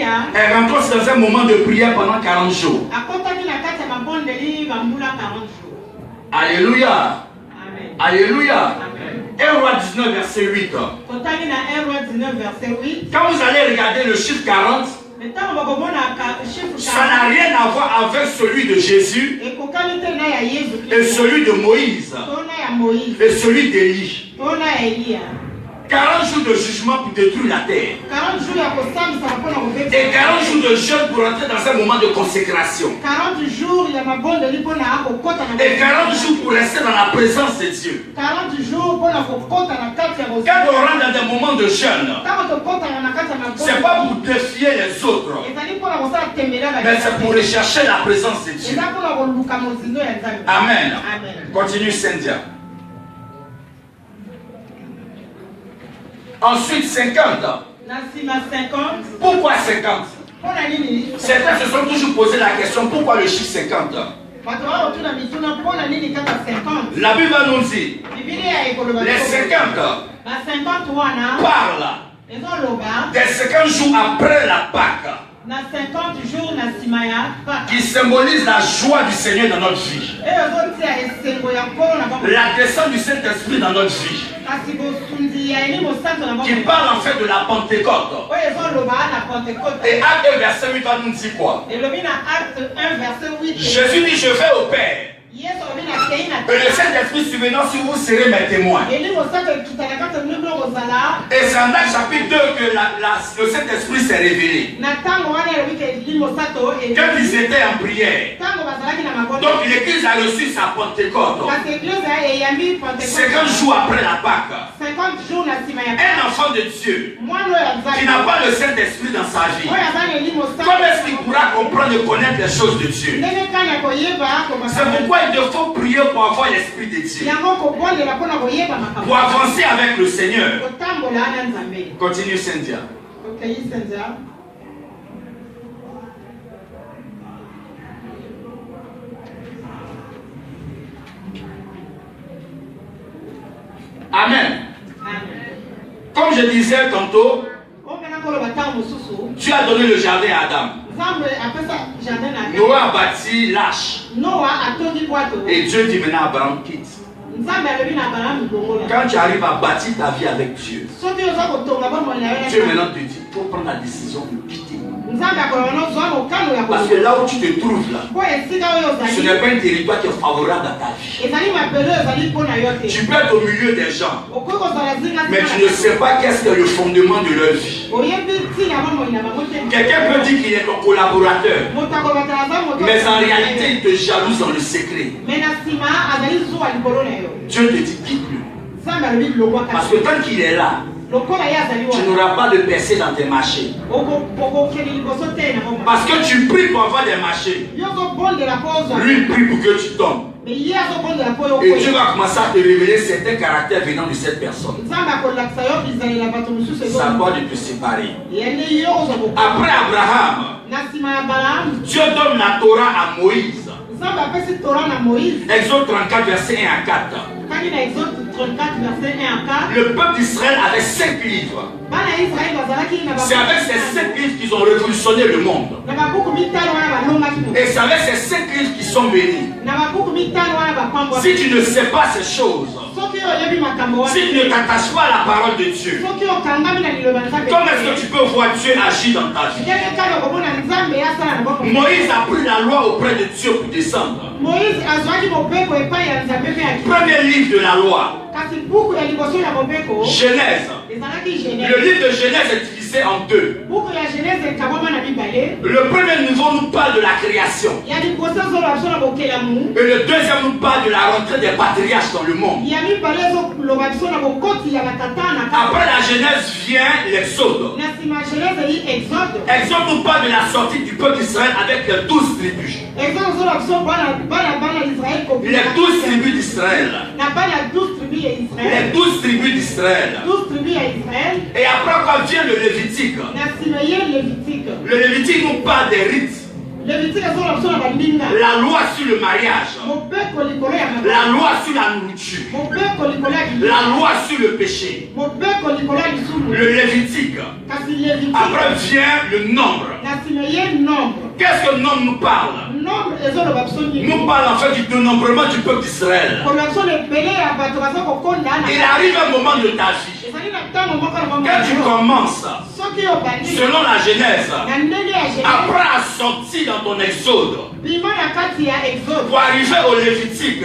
est rentré dans un moment de prière pendant 40 jours. Alléluia. Amen. Alléluia. Amen. 1 Roi 19, verset 8. Quand vous allez regarder le chiffre 40, ça n'a rien à voir avec celui de Jésus et celui de Moïse et celui d'Élie. 40 jours de jugement pour détruire la terre. Et 40 jours de jeûne pour entrer dans un moment de consécration. 40 jours, Et 40 jours pour rester dans la présence de Dieu. 40 jours, quand on rentre dans des moments de jeûne, c'est pas pour défier les autres, mais c'est pour rechercher la présence de Dieu. Amen. Continue, Cynthia. Ensuite, 50. Pourquoi 50? Certains se sont toujours posé la question, pourquoi le chiffre 50? La Bible nous dit, les 50 parlent des 50 jours après la Pâque, qui symbolise la joie du Seigneur dans notre vie, la descente du Saint-Esprit dans notre vie, qui parle en fait de la Pentecôte. Et Acte 1 verset 8 va nous dire quoi? Jésus dit, je vais au Père. Et le Saint-Esprit survenant sur vous serez mes témoins. Et c'est en Acte chapitre 2 que le Saint-Esprit s'est révélé. Quand ils étaient en prière, donc l'église a reçu sa Pentecôte 50 jours après la Pâque. Un enfant de Dieu qui n'a pas le Saint-Esprit dans sa vie, comment est-ce qu'il pourra comprendre et connaître les choses de Dieu? C'est pourquoi il faut prier pour avoir l'Esprit de Dieu, pour avancer avec le Seigneur. Continue, Cynthia. Amen. Comme je disais tantôt, Dieu a donné le jardin à Adam. Noé a bâti l'arche. Et Dieu dit maintenant à Abraham, quitte. Quand tu arrives à bâtir ta vie avec Dieu, Dieu maintenant te dit, il faut prendre la décision de quitter. Parce que là où tu te trouves là, ce n'est pas un territoire qui est favorable à ta vie. Tu peux être au milieu des gens, mais tu ne sais pas qu'est-ce que le fondement de leur vie. Quelqu'un peut dire qu'il est ton collaborateur, mais en réalité il te jalouse dans le secret. Dieu te dit quitte-le. Parce que tant qu'il est là, tu n'auras pas de percée dans tes marchés. Parce que tu pries pour avoir des marchés. Lui il prie pour que tu tombes. Et Dieu va commencer à te révéler certains caractères venant de cette personne. Ça doit de te séparer. Après Abraham, Dieu donne la Torah à Moïse. Exode 34, verset 1 à 4. Le peuple d'Israël avait 5 livres. C'est avec ces 5 livres qu'ils ont révolutionné le monde. Et c'est avec ces 5 livres qu'ils sont bénis. Si tu ne sais pas ces choses, si tu ne t'attaches pas à la parole de Dieu, comment est-ce que tu peux voir Dieu agir dans ta vie? Moïse a pris la loi auprès de Dieu pour descendre. Premier livre de la loi, Genèse. Le livre de Genèse est divisé en deux. Le premier niveau nous parle de la création. Et le deuxième nous parle de la rentrée des patriarches dans le monde. Après la Genèse vient l'Exode. Exode nous parle de la sortie du peuple d'Israël avec les 12 tribus. Les 12 tribus d'Israël. Les 12 tribus d'Israël. Et après quoi vient le Lévitique. Le Lévitique nous parle des rites. La loi sur le mariage. La loi sur la nourriture. La loi sur le péché. Le Lévitique. Après vient le nombre. Qu'est-ce que le nombre nous parle? Nous parle en fait du dénombrement du peuple d'Israël. Il arrive un moment de ta vie. Quand tu commences, selon la Genèse, après la sortie dans ton exode, pour arriver au Lévitique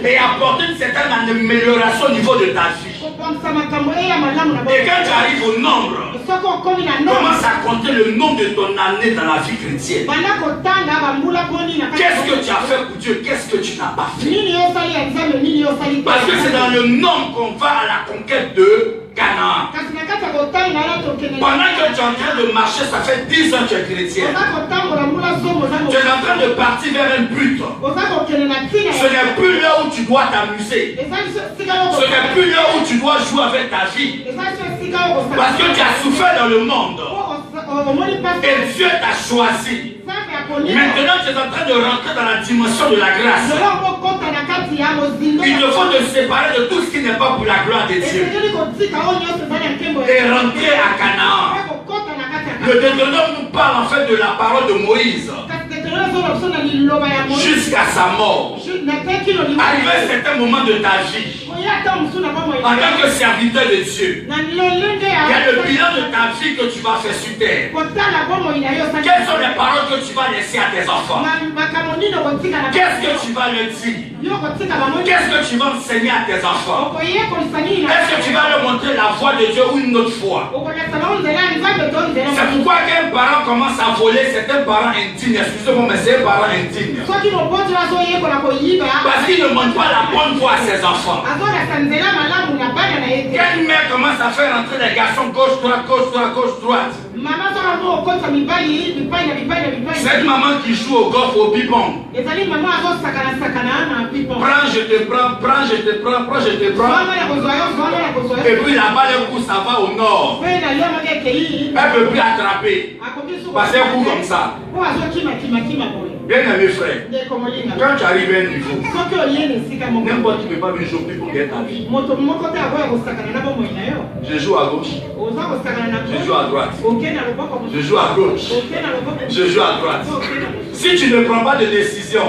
et apporter une certaine amélioration au niveau de ta vie. Et quand tu arrives au nombre, commence à compter le nombre de ton année dans la vie chrétienne. Qu'est-ce que tu as fait pour Dieu? Qu'est-ce que tu n'as pas fait? Parce que c'est dans le nombre qu'on va à la conquête de Canaan. Pendant que tu es en train de marcher, ça fait 10 ans que tu es chrétien. Tu es en train de partir vers un but. Ce n'est plus là où tu dois t'amuser. Ce n'est plus là où tu dois jouer avec ta vie. Parce que tu as souffert dans le monde. Et Dieu t'a choisi. Maintenant, tu es en train de rentrer dans la dimension de la grâce. Il te faut te séparer de tout ce qui n'est pas pour la gloire de Dieu. Et rentrer à Canaan. Le Deutéronome nous parle en fait de la parole de Moïse. Jusqu'à sa mort. Arrivé à un certain moment de ta vie, en tant que serviteur de Dieu, il y a le bilan de ta vie que tu vas faire sur terre. Quelles sont les paroles que tu vas laisser à tes enfants? Qu'est-ce que tu vas leur dire? Qu'est-ce que tu vas enseigner à tes enfants? Est-ce que tu vas leur montrer la voie de Dieu ou une autre foi? C'est pourquoi qu'un parent commence à voler, c'est un parent indigne. Excusez-moi, mais c'est un parent indigne. Parce qu'il ne montre pas la bonne voie à ses enfants. Quand une mère commence à faire entrer les garçons gauche, droite, gauche, droite, gauche, droite. Cette maman qui joue au golf, au ping-pong. Prends, je te prends, prends, je te prends, prends, je te prends. Et puis là-bas, le coup, ça va au nord. Elle ne peut plus attraper. Parce qu'un coup comme ça. Bien aimé frère, quand tu arrives à un niveau, n'importe qui ne peut pas venir jouer pour gagner ta vie. Je joue à gauche. Je joue à droite. Je joue à gauche. Je joue à droite. Si tu ne prends pas de décision,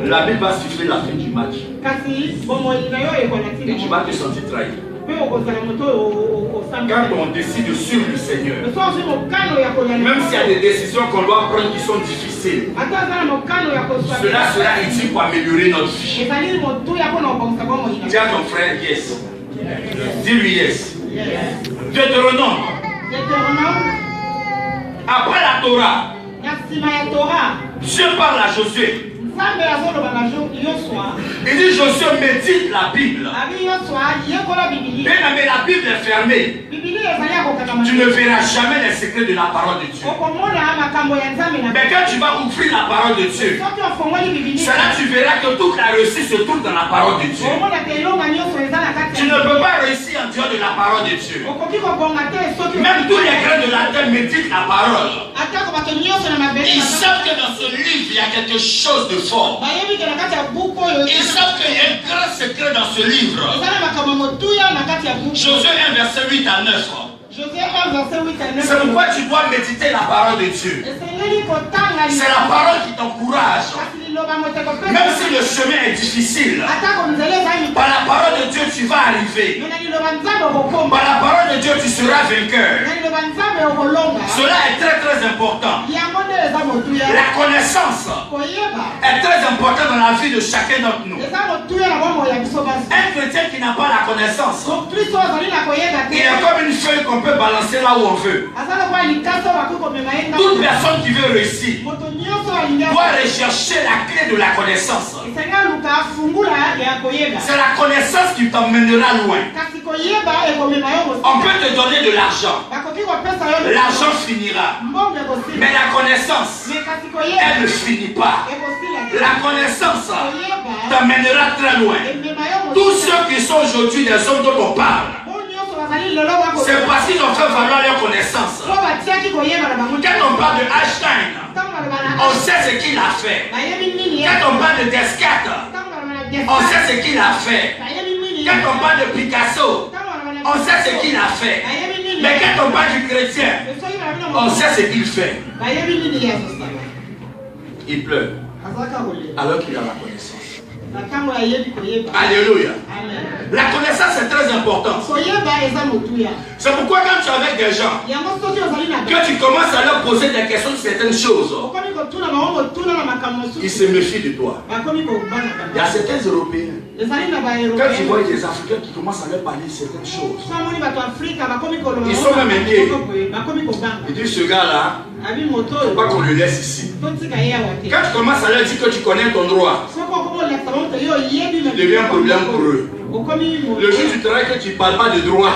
la Bible va siffler la fin du match. Et tu vas te sentir trahi. Quand on décide de suivre le Seigneur, même s'il y a des décisions qu'on doit prendre qui sont difficiles, cela sera utile pour améliorer notre vie. Dis à ton frère yes. Dis-lui yes. Deutéronome. Après la Torah, Dieu parle à Josué. Il dit Josué médite la Bible. Bien aimé, la Bible est fermée. Tu ne verras jamais les secrets de la parole de Dieu. Mais quand tu vas ouvrir la parole de Dieu, c'est là que tu verras que toute la réussite se trouve dans la parole de Dieu. Tu ne peux pas réussir en dehors de la parole de Dieu. Même tous les grands de la terre méditent la parole. Ils savent que dans ce livre, il y a quelque chose de fort. Ils savent qu'il y a un grand secret dans ce livre. Josué 1, verset 8 à 9. C'est pourquoi tu dois méditer la parole de Dieu. C'est la parole qui t'encourage. Même si le chemin est difficile, par la parole de Dieu, tu vas arriver. Par la parole de Dieu, tu seras vainqueur. Cela est très très important. La connaissance est très importante dans la vie de chacun d'entre nous. Un chrétien qui n'a pas la connaissance, il est comme une feuille qu'on peut balancer là où on veut. Toute personne qui veut réussir doit rechercher la clé de la connaissance. C'est la connaissance qui t'emmènera loin. On peut te donner de l'argent. L'argent finira. Mais la connaissance, elle ne finit pas. La connaissance t'emmènera très loin. Tous ceux qui sont aujourd'hui des hommes dont on parle, c'est parce qu'ils ont fait valoir leur connaissance. Quand on parle de Einstein, on sait ce qu'il a fait. Quand on parle de Descartes, on sait ce qu'il a fait. Quand on parle de Picasso, on sait ce qu'il a fait. Mais quand on parle du chrétien, on sait ce qu'il fait. Il pleure alors qu'il a la connaissance. Alléluia. La connaissance est très importante. C'est pourquoi quand tu es avec des gens, que tu commences à leur poser des questions sur certaines choses, ils se méfient de toi. Il y a certains Européens, quand tu vois des Africains qui commencent à leur parler de certaines choses, ils sont même inquiets. Ils disent, ce gars-là, il ne faut pas qu'on le laisse ici. Quand tu commences à leur dire que tu connais ton droit, tu deviens un problème pour eux. Le jour du travail que tu ne parles pas de droit,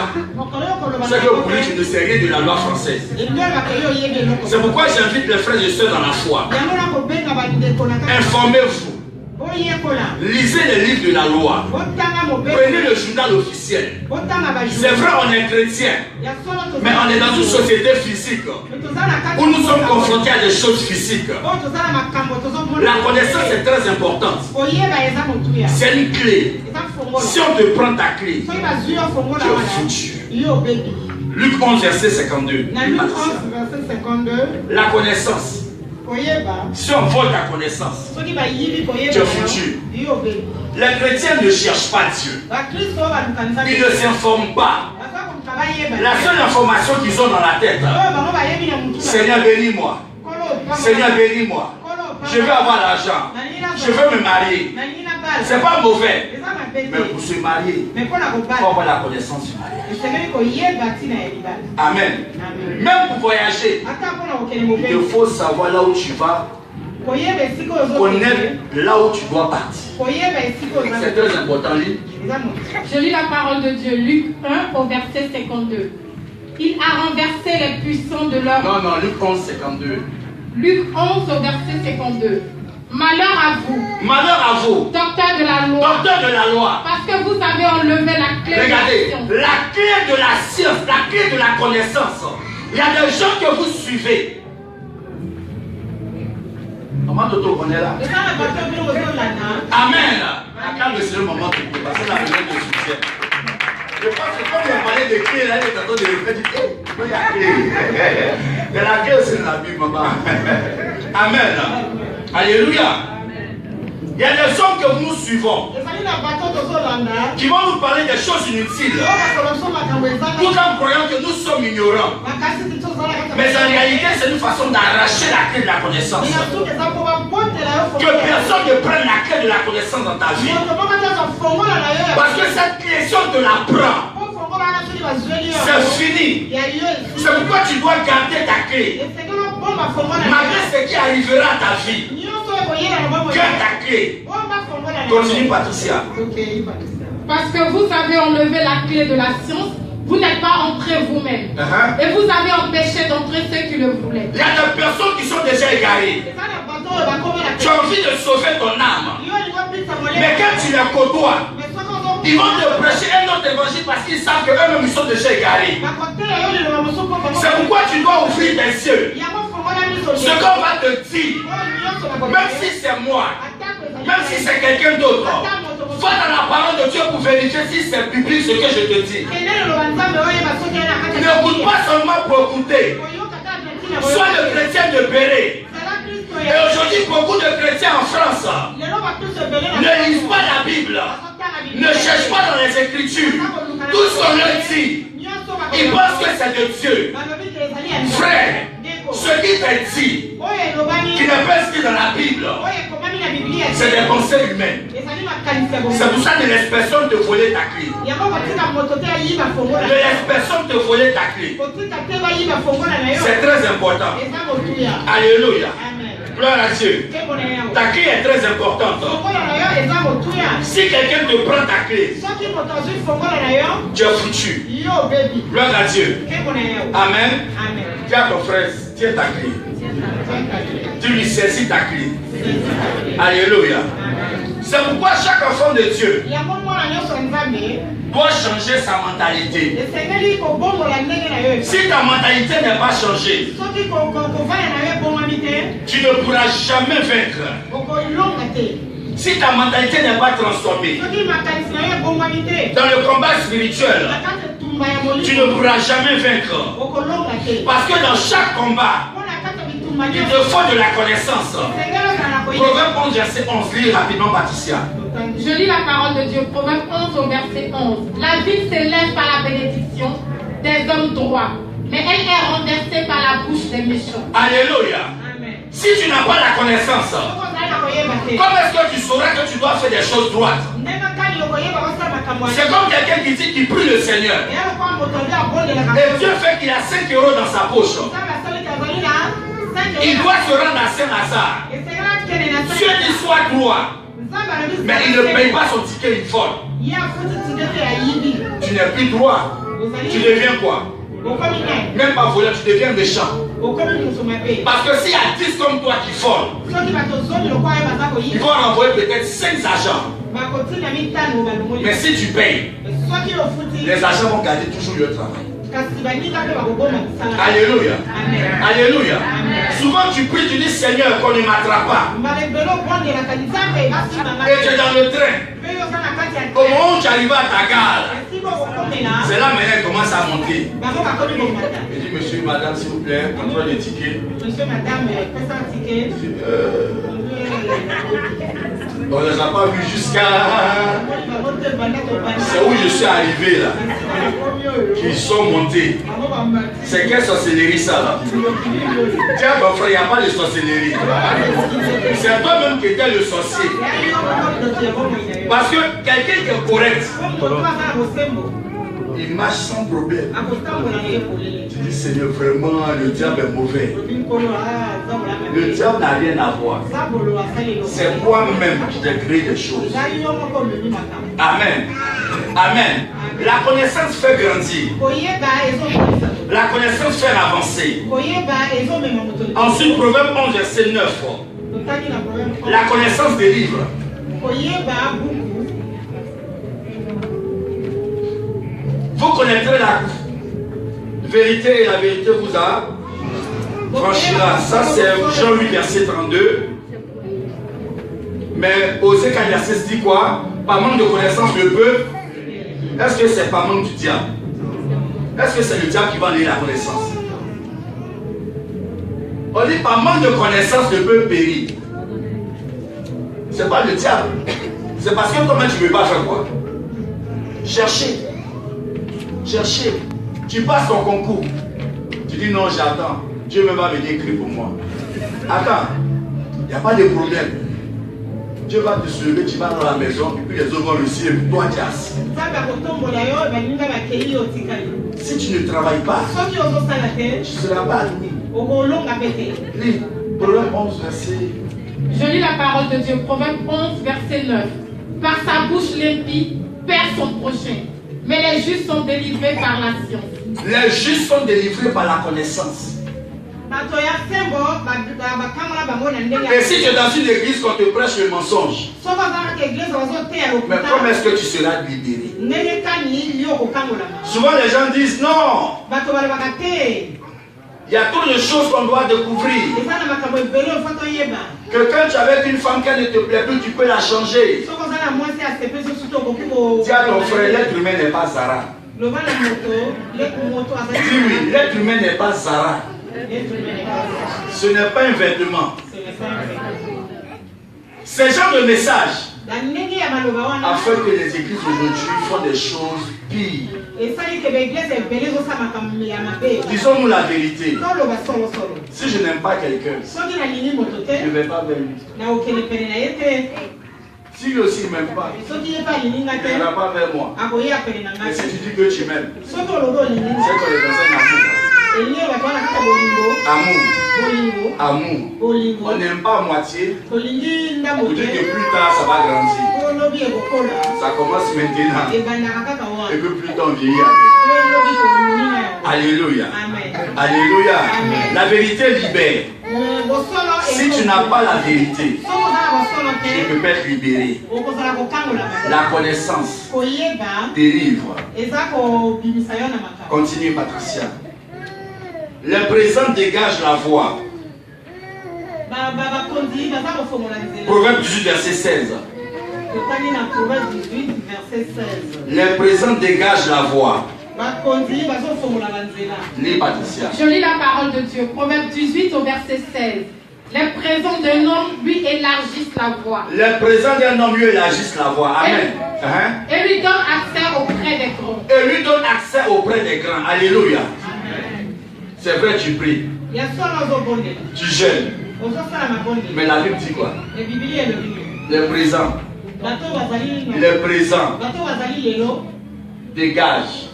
c'est que pour lui tu ne sais rien de la loi française. C'est pourquoi j'invite les frères et sœurs dans la foi. Informez-vous. Lisez les livres de la loi. Prenez le journal officiel. C'est vrai, on est chrétien, mais on est dans une société physique où nous sommes confrontés à des choses physiques. La connaissance est très importante. C'est une clé. Si on te prend ta clé, tu es foutu. Luc 11, verset 52. La connaissance. Si on vole ta connaissance, tu es foutu. Les chrétiens ne cherchent pas Dieu. Ils ne s'informent pas. La seule information qu'ils ont dans la tête, Seigneur bénis-moi. Seigneur bénis-moi. Je veux avoir l'argent. Je veux me marier. C'est pas mauvais. Mais pour se marier, il faut avoir la connaissance du mariage. Amen. Même pour voyager, il faut savoir là où tu vas, connaître là où tu dois partir. C'est très important. Je lis la parole de Dieu, Luc 1 au verset 52. Il a renversé les puissants de leur... Non, Luc 11, 52. Luc 11 au verset 52. Malheur à vous. Malheur à vous. Docteur de la loi. Docteur de la loi. Parce que vous avez enlevé la clé. Regardez, la clé de la science, la clé de la connaissance. Il y a des gens que vous suivez. Maman Toto, on est là. Amen. Acclame le Seigneur, maman Toto, parce que la besoin de soutien. Je pense que comme il a parlé de clé, là, il est en train de le faire, il dit, il y a clé. Mais la clé, c'est la Bible, maman. Amen. Alléluia. Il y a des hommes que nous suivons qui vont nous parler des choses inutiles, tout en croyant que nous sommes ignorants. Mais en réalité, c'est une façon d'arracher la clé de la connaissance. Que personne ne prenne la clé de la connaissance dans ta vie. Parce que cette clé, si on te la prend, c'est fini. C'est pourquoi tu dois garder ta clé. Malgré ce qui arrivera à ta vie, garde ta clé. Continue, Patricia. Parce que vous avez enlevé la clé de la science, vous n'êtes pas entré vous-même. Et vous avez empêché d'entrer ceux qui le voulaient. Il y a des personnes qui sont déjà égarées. Tu as envie de sauver ton âme. Mais quand tu les côtoies, ils vont te prêcher un autre évangile parce qu'ils savent qu'eux-mêmes ils sont déjà égarés. C'est pourquoi tu dois ouvrir tes yeux. Ce qu'on va te dire, même si c'est moi, même si c'est quelqu'un d'autre, va dans la parole de Dieu pour vérifier si c'est biblique ce que je te dis. N'écoute pas seulement pour écouter. Sois le chrétien de Béret. Et aujourd'hui, beaucoup de chrétiens en France ne lisent pas la Bible, ne cherchent pas dans les Écritures. Tout ce qu'on leur dit, ils pensent que c'est de Dieu. Frère, ce qui t'est dit, qui n'est pas écrit dans la Bible, c'est des pensées humaines. C'est pour ça que laisse personne te voler ta clé. Ne laisse personne te voler ta clé. C'est très important. Alléluia. Gloire à Dieu. Ta clé est très importante. Si quelqu'un te prend ta clé, tu es foutu. Gloire à Dieu. Amen. Dis à ton frère, tiens ta clé. Tu lui saisis ta clé. Alléluia. C'est pourquoi chaque enfant de Dieu doit changer sa mentalité. Si ta mentalité n'est pas changée, tu ne pourras jamais vaincre. Si ta mentalité n'est pas transformée dans le combat spirituel, tu ne pourras jamais vaincre. Parce que dans chaque combat, il te faut de la connaissance. Proverbe 11, verset 11. Lis rapidement, Patricia. Je lis la parole de Dieu. Proverbe 11 au verset 11. La ville s'élève par la bénédiction des hommes droits, mais elle est renversée par la bouche des méchants. Alléluia. Amen. Si tu n'as pas la connaissance, comment est-ce que tu sauras que tu dois faire des choses droites? C'est comme quelqu'un qui dit qu'il prie le Seigneur. Et Dieu fait qu'il a 5 € dans sa poche. Il doit se rendre à Saint-Lazare. Dieu dit soit droit, mais il ne paye pas son ticket, il vole. Tu n'es plus droit. Tu deviens quoi? Même pas voleur, tu deviens méchant. Parce que s'il y a 10 comme toi qui volent, ils vont renvoyer peut-être 5 agents. Mais si tu payes, les agents vont garder toujours le travail. Alléluia. Amen. Alléluia. Amen. Souvent tu pries, tu dis Seigneur qu'on ne m'attrape pas. Et tu es dans le train. Au moment où tu arrives à ta gare, c'est là maintenant qu'il commence à monter. Il dit monsieur, madame, s'il vous plaît, contrôle les tickets. Monsieur, madame, faites un ticket. On ne les a pas vus jusqu'à... C'est où je suis arrivé là. Qu'ils sont montés. C'est quelle sorcellerie ça là? Tiens mon frère, il n'y a pas de sorcellerie. C'est toi-même qui étais le sorcier. Parce que quelqu'un qui est correct, il marche sans problème. Tu dis Seigneur, vraiment le diable est mauvais. Le diable n'a rien à voir. C'est moi-même qui t'ai créé des choses. Amen. Amen. La connaissance fait grandir. La connaissance fait avancer. Ensuite, Proverbe 11, verset 9. La connaissance délivre. Vous connaîtrez la vérité et la vérité vous affranchira. Ça c'est Jean 8 verset 32. Mais Osée 4 verset 6 dit quoi? Par manque de connaissance le peuple. Est-ce que c'est par manque du diable? Est-ce que c'est le diable qui va donner la connaissance? On dit par manque de connaissance le peuple périt. C'est pas le diable. C'est parce que toi-même tu ne veux pas faire quoi? Chercher. Chercher. Tu passes ton concours. Tu dis non, j'attends. Dieu même va venir écrire pour moi. Attends. Il n'y a pas de problème. Dieu va te soulever, tu vas dans la maison, et puis les autres vont réussir, et toi tu es assis. Si tu ne travailles pas, tu ne seras pas admis. Lis Proverbe 11, verset. Je lis la parole de Dieu, Proverbe 11, verset 9. Par sa bouche l'impie perd son prochain, mais les justes sont délivrés par la science. Les justes sont délivrés par la connaissance. Et si tu es dans une église qu'on te prêche le mensonge, mais comment est-ce que tu seras libéré? Souvent les gens disent non. Il y a trop de choses qu'on doit découvrir. Que quand tu es avec une femme qui ne te plaît plus, tu peux la changer. Dis à ton frère, l'être humain n'est pas Zara. Dis oui, l'être humain n'est pas Zara. Ce n'est pas un vêtement. Ce genre de message, afin que les églises aujourd'hui font des choses pires. Disons-nous la vérité. Si je n'aime pas quelqu'un, je ne vais pas vers lui. Si lui aussi ne m'aime pas, il ne va pas vers moi. Mais si tu dis que tu m'aimes, c'est qu'on les enseigne amour. Amour. On n'aime pas à moitié. Pour dire que plus tard ça va grandir. Ça commence maintenant. Et que plus tard on vieillit avec. Alléluia. Alléluia. La vérité libère. Si tu n'as pas la vérité, tu ne peux pas être libéré. La connaissance délivre. Continue, Patricia. Le présent dégage la voix. Proverbe 18, verset 16. Le présent dégage la voix. Lis, Patricia. Je lis la parole de Dieu. Proverbe 18 au verset 16. Les présents d'un homme lui élargissent la voix. Les présents d'un homme lui élargissent la voix. Amen. Et lui donne accès auprès des grands. Et lui donne accès auprès des grands. Alléluia. C'est vrai, tu pries. Tu jeûnes. Mais la Bible dit quoi? Les présents. Les présents dégagent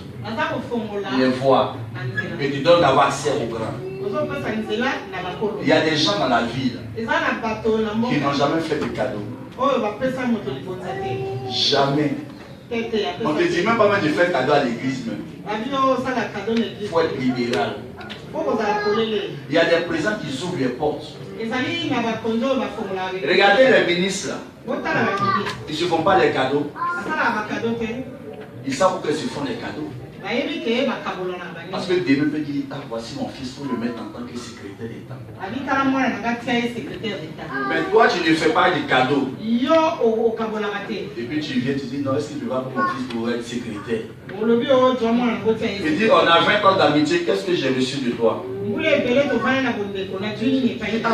les voix et tu donnes d'avoir accès aux grands. Il y a des gens dans la ville qui n'ont jamais fait de cadeau. Jamais. On ne te dit même pas de faire cadeau à l'église même. Il faut être libéral. Il y a des présents qui ouvrent les portes. Regardez les ministres là. Ils ne se font pas les cadeaux. Ils savent que se font les cadeaux. Parce que Dieu peut dire, ah, voici mon fils, pour le mettre en tant que secrétaire d'État. Mais toi, tu ne fais pas de cadeaux. Et puis tu viens, tu dis, non, est-ce que je vais pour mon fils pour être secrétaire? Il dit, on a 20 ans d'amitié, qu'est-ce que j'ai reçu de toi? Ah,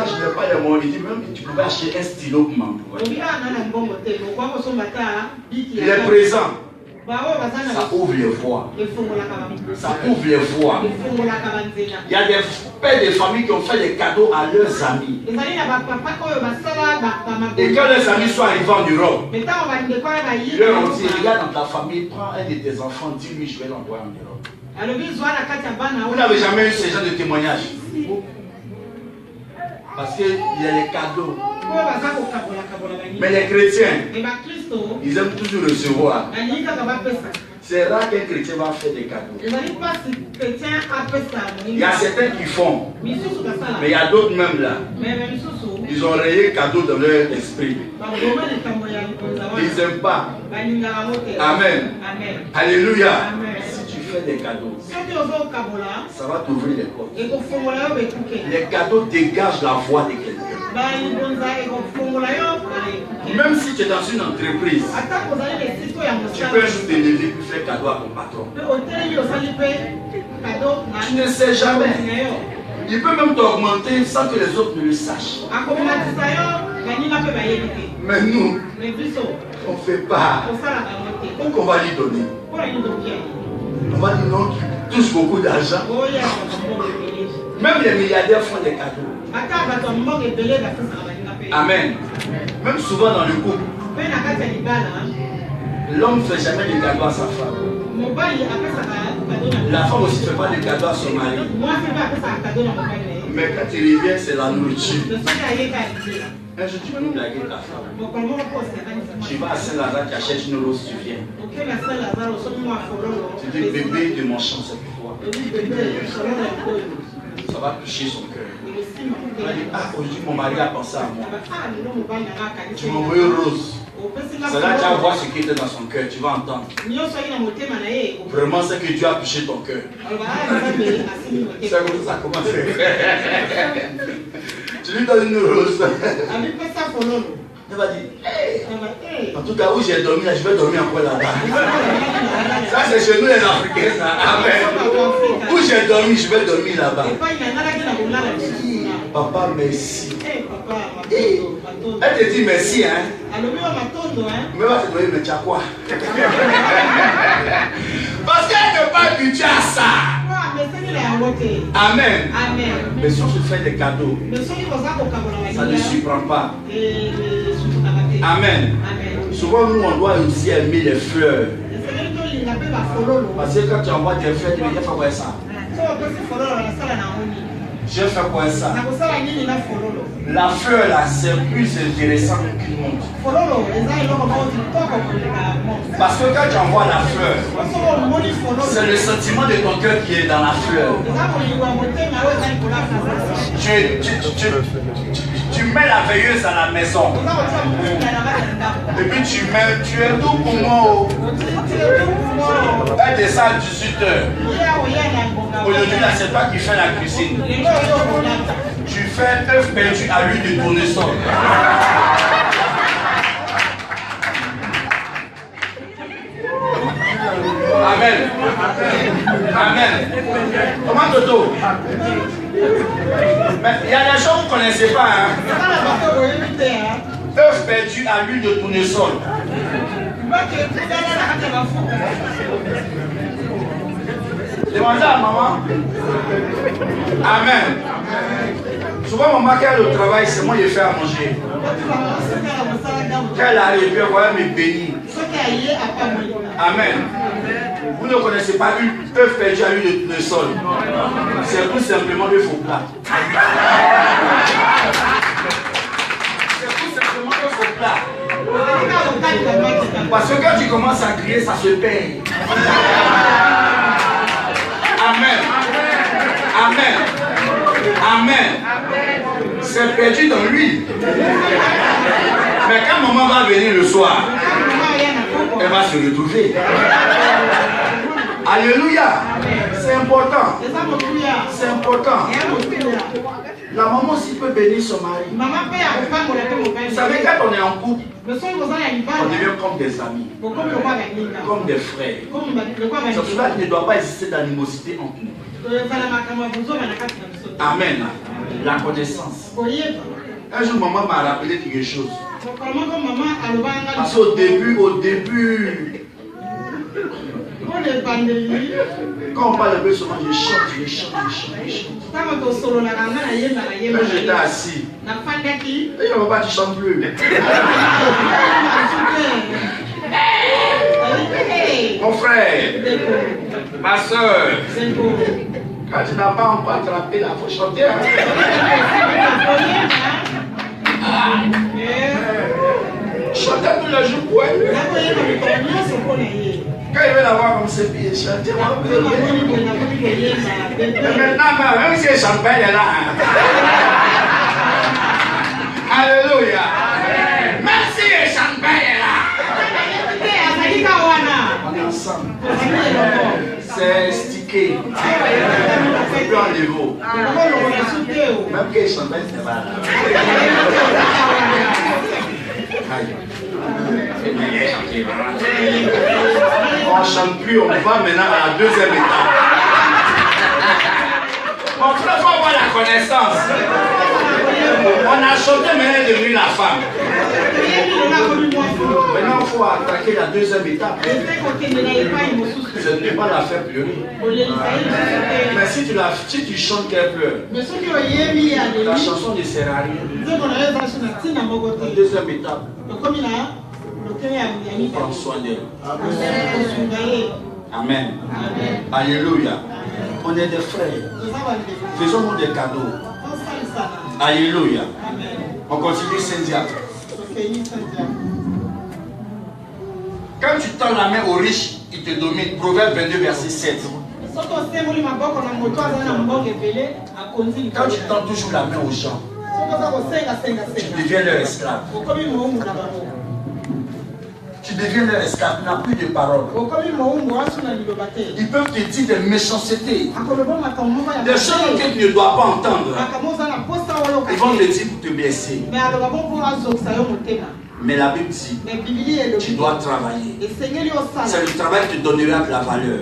je n'ai pas les mots. Il dit, même tu pouvais acheter un stylo pour m'employer. Il est présent. Ça ouvre les voies. Ça ouvre les voies. Il y a des pères de famille qui ont fait des cadeaux à leurs amis. Et quand leurs amis sont arrivés en Europe, ils leur ont dit, regarde dans ta famille, prends un de tes enfants, dis-lui, je vais l'envoyer en Europe. Vous n'avez jamais eu ce genre de témoignage? Parce qu'il y a les cadeaux. Mais les chrétiens, ils aiment toujours recevoir. C'est rare qu'un chrétien va faire des cadeaux. Il y a certains qui font, mais il y a d'autres même là. Ils ont rayé cadeau dans leur esprit. Ils n'aiment pas. Amen. Alléluia. Si tu fais des cadeaux, ça va t'ouvrir les portes. Les cadeaux dégagent la voix de quelqu'un. Même si tu es dans une entreprise, tu peux juste te lever pour faire cadeau à ton patron. Tu ne sais jamais. Il peut même t'augmenter sans que les autres ne le sachent. Mais nous, on ne fait pas. Donc on va lui donner. On va dire non, tu touches beaucoup d'argent. Même les milliardaires font des cadeaux. Amen. Même souvent dans le couple, l'homme ne fait jamais de cadeaux à sa femme. La femme aussi ne fait pas de cadeaux à son mari. Mais quand tu reviens, c'est la nourriture. Un jour, tu peux nous blaguer ta femme. Tu vas à Saint-Lazare, tu achètes une rose, tu viens. Tu dis, bébé de mon champ, c'est pour toi. Ça va toucher son cœur. Il va dire, ah, aujourd'hui mon mari a pensé à moi. Tu m'envoies une rose. C'est là que tu vas voir ce qui était dans son cœur, tu vas entendre. Vraiment, c'est que Dieu a touché ton cœur. C'est comme ça commence. Tu lui donnes une rose. Il va dire, hey. En tout cas, où j'ai dormi, là, je vais dormir encore là-bas. Ça, c'est chez nous les Africains, ça. Amen. Où j'ai dormi, je vais dormir là-bas. Papa, merci. Elle te dit merci, hein. Mais va te donner le quoi? Parce qu'elle n'est pas habituée à ça. Amen. Mais si on se fait des cadeaux, ça ne surprend pas. Amen. Souvent, nous, on doit aussi aimer les fleurs. Parce que quand tu envoies des fleurs, tu veux dire, fais quoi ça? Je fais quoi ça? La fleur là, c'est plus intéressant qu'une montre. Parce que quand tu envoies la fleur, c'est le sentiment de ton cœur qui est dans la fleur. Tu mets la veilleuse à la maison. Et puis tu es tout pour moi. Elle descend à 18h. Aujourd'hui, là, c'est toi qui fais la cuisine. Tu fais œuf perdu à l'huile de tournesol. Amen. Amen. Comment Toto? Mais il y a des gens que vous ne connaissez pas. Hein? Œuf perdu à l'huile de tournesol. Demandez à maman. Amen. Souvent, maman, quand elle est au travail, c'est moi qui fais à manger. Quand elle arrive, elle va me bénir. Amen. Vous ne connaissez pas une œuf perdu à l'huile de sol. C'est tout simplement de faux plats. C'est tout simplement de faux plats. Parce que quand tu commences à crier, ça se paye. Amen. Amen. Amen. C'est perdu dans l'huile. Mais quand maman va venir le soir, elle va se retrouver. Alléluia. C'est important. C'est important. La maman aussi peut bénir son mari. Vous savez, quand on est en couple, on devient comme des amis, comme des frères. C'est pour cela qu'il ne doit pas exister d'animosité entre nous. Amen. La connaissance. Un jour, maman m'a rappelé quelque chose. Parce qu'au début, quand on parle un peu souvent, je chante. Quand j'étais assis, et papa, tu chantes plus. Mon frère, ma soeur, quand tu n'as pas encore attrapé, il faut chanter. Chantez tous les jours pour elle. Quand il veut la voir comme ses pieds, chanter. Mais maintenant, même si elle chante pas, elle est là. Alléluia. Même si elle chante pas, elle est là. On est ensemble. C'est stické. C'est plus en niveau. Même qu'elle chante pas, c'est pas là. On ne chante plus, on va maintenant à la deuxième étape. Mon frère, il faut avoir la connaissance. On a chanté, mais elle est devenue la femme. Maintenant, il faut attaquer la deuxième étape. Je ne peux pas la faire pleurer. Mais si tu chantes qu'elle pleure, ta chanson ne sert à rien. La deuxième étape, on prend soin d'elle. Amen. Alléluia. On est des frères. Faisons-nous des cadeaux. Alléluia. On continue, Cynthia. Quand tu tends la main aux riches, ils te dominent. Proverbe 22, verset 7. Quand tu tends toujours la main aux gens, tu deviens leur esclave. Tu deviens leur esclave, tu n'as plus de parole. Ils peuvent te dire des méchancetés, des choses que tu ne dois pas entendre. Ils vont te dire pour te blesser. Mais la Bible dit, tu dois travailler. C'est le travail qui te donnera de la valeur.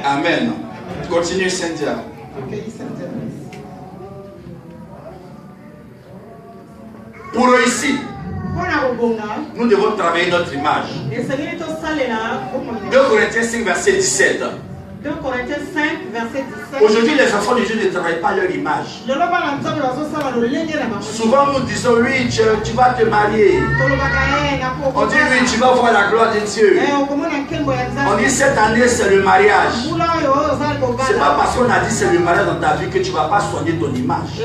Amen. Continue, Cynthia. Pour réussir, nous devons travailler notre image. 2 Corinthiens 5, verset 17. 2 Corinthiens 5, verset 17. Aujourd'hui, les enfants de Dieu ne travaillent pas leur image. Souvent, nous disons, oui, tu vas te marier. On dit, oui, tu vas voir la gloire de Dieu. On dit, cette année, c'est le mariage. C'est pas parce qu'on a dit c'est le mariage dans ta vie que tu ne vas pas soigner ton image.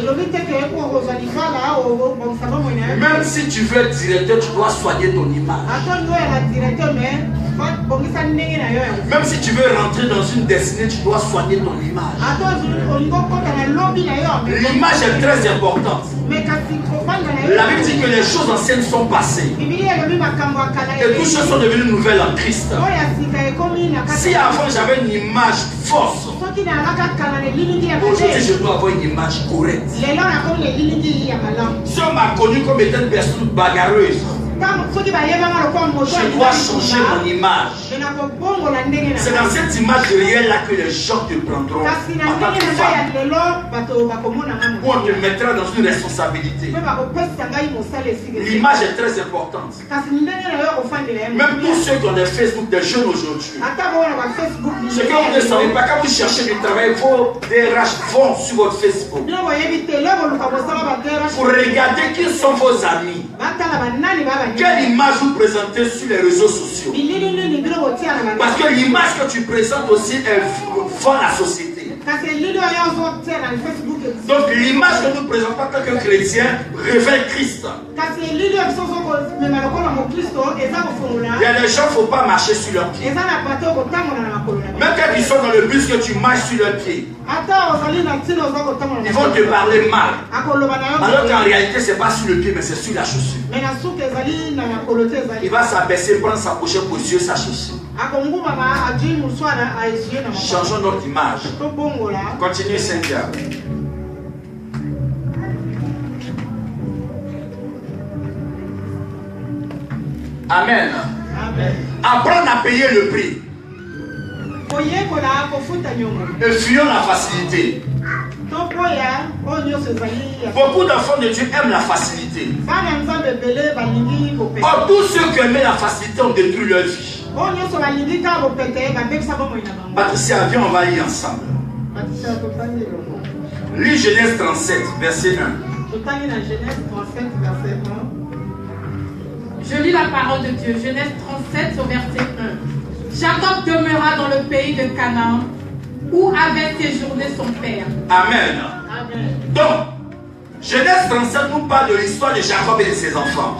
Même si tu veux être directeur, tu dois soigner ton image. Même si tu veux rentrer dans une destinée, tu dois soigner ton image. L'image est très importante. La Bible dit que les choses anciennes sont passées et toutes choses sont devenues nouvelles en Christ. Si avant j'avais une image fausse, aujourd'hui je dois avoir une image correcte. Si on m'a connu comme étant une personne bagarreuse, je dois changer mon image. C'est dans cette image réelle là que les gens te prendront en tant que femme. Ou on te mettra dans une responsabilité. L'image est très importante. Même tous ceux qui ont des Facebook, des jeunes aujourd'hui, ce que vous ne savez pas, quand vous cherchez du travail, vos DRH vont sur votre Facebook pour regarder qui sont vos amis. Quelle image vous présentez sur les réseaux sociaux? Parce que l'image que tu présentes aussi, elle vend la société. Donc l'image que nous présentons en tant que chrétiens révèle Christ. Il y a des gens, il ne faut pas marcher sur leurs pieds. Même quand ils sont dans le bus que tu marches sur leurs pieds, ils vont te parler mal. Alors qu'en réalité, ce n'est pas sur le pied, mais c'est sur la chaussure. Il va s'abaisser, prendre sa pochette pour yeux, sa chaussure. Changeons notre image. Continue, Cynthia. Amen. Apprendre à payer le prix. Et fuyons la facilité. Beaucoup d'enfants de Dieu aiment la facilité. Or, tous ceux qui aimaient la facilité ont détruit leur vie. Patricia, viens, on va lire ensemble. Lis Genèse 37, verset 1. Je lis la parole de Dieu. Genèse 37 au verset 1. Jacob demeura dans le pays de Canaan où avait séjourné son père. Amen. Donc, Genèse 37 nous parle de l'histoire de Jacob et de ses enfants.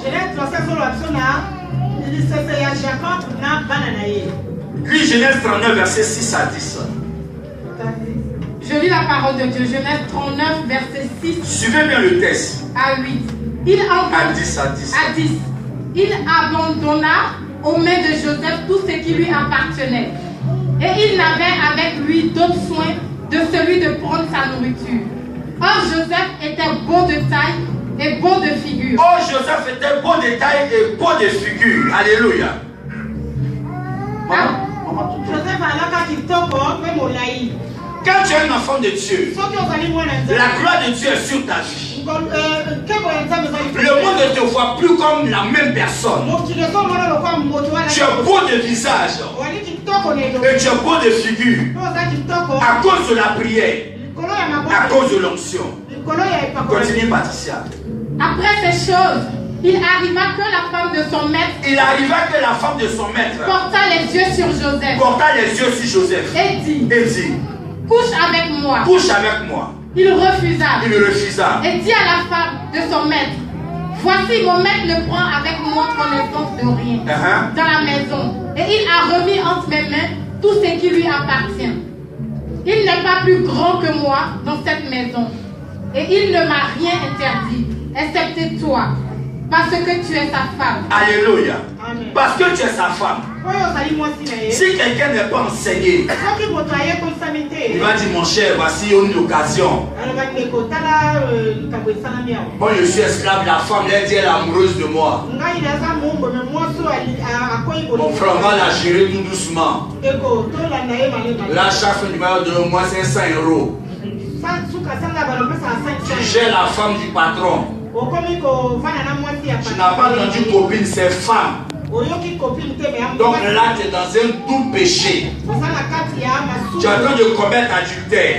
Lis Genèse 39, verset 6 à 10. Je lis la parole de Dieu. Genèse 39, verset 6. Suivez bien le texte. À 8. À 10. Il abandonna aux mains de Joseph tout ce qui lui appartenait. Et il n'avait avec lui d'autre soin de celui de prendre sa nourriture. Or Joseph était beau de taille et beau de figure. Oh, Joseph était beau de taille et beau de figure. Alléluia. Quand tu es un enfant de Dieu, la gloire de Dieu est sur ta vie. Le monde ne te voit plus comme la même personne. Tu es beau de visage et tu es beau de figure à cause de la prière, à cause de l'onction. Continue, Patricia. Après ces choses, il arriva que la femme de son maître porta les yeux sur Joseph et dit, couche avec moi. Il refusa. Et dit à la femme de son maître, voici mon maître ne prend avec moi connaissance de rien dans la maison. Et il a remis entre mes mains tout ce qui lui appartient. Il n'est pas plus grand que moi dans cette maison. Et il ne m'a rien interdit, excepté toi, parce que tu es sa femme. Alléluia. Parce que tu es sa femme. Si quelqu'un n'est pas enseigné, il va dire, mon cher, voici une occasion. Moi je suis esclave, la femme, elle dit, elle est amoureuse de moi. Mon frère va la gérer tout doucement. Là, chaque fin du mois, donne moi 500 €. Tu gères la femme du patron. Tu n'as pas entendu copine, c'est femme. Donc là, tu es dans un doux péché. Tu es en train de commettre adultère.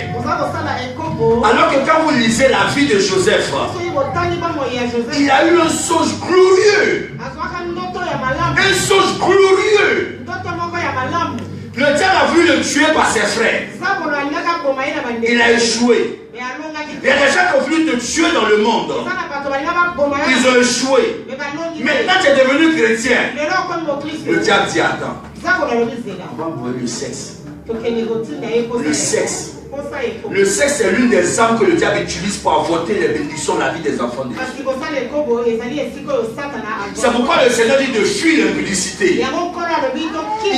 Alors que quand vous lisez la vie de Joseph, il a eu un songe glorieux. Un songe glorieux. Le diable a voulu le tuer par ses frères. Il a échoué. Il y a des gens qui ont voulu te tuer dans le monde. Ils ont échoué. Maintenant tu es devenu chrétien. Le diable dit attends. On va voir le sexe. Le sexe. Le sexe est l'une des armes que le diable utilise pour avorter les bénédictions de la vie des enfants de Dieu. C'est pourquoi le Seigneur dit de fuir l'impudicité. Il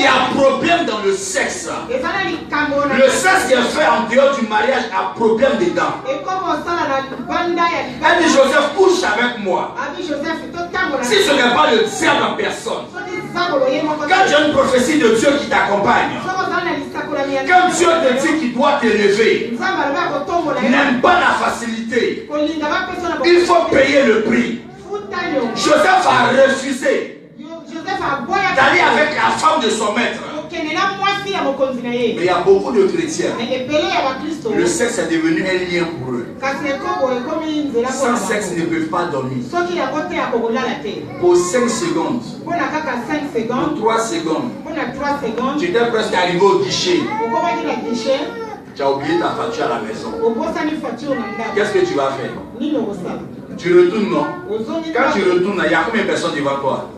y a un problème dans le sexe. Le sexe qui est fait en dehors du mariage a problème dedans. Elle dit Joseph, couche avec moi. Si ce n'est pas le diable en personne. Quand tu as une prophétie de Dieu qui t'accompagne, quand Dieu te dit qu'il doit t'élever, n'aime pas la facilité. Il faut payer le prix. Joseph a refusé d'aller avec la femme de son maître. Mais il y a beaucoup de chrétiens. Le sexe est devenu un lien pour eux. Sans sexe, ils ne peuvent pas dormir. Pour 5 secondes, pour 3 secondes, tu étais presque arrivé au guichet. Tu as oublié ta facture à la maison. Qu'est-ce que tu vas faire? Tu retournes, non? Quand tu retournes, il y a combien de personnes devant toi?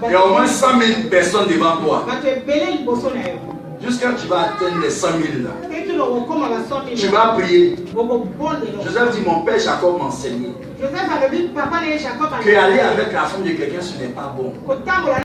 Il y a au moins 100 000 personnes devant toi. Jusqu'à tu vas atteindre les 100 000 là. Tu vas prier. Joseph dit, mon père Jacob m'enseignait que aller avec la femme de quelqu'un, ce n'est pas bon.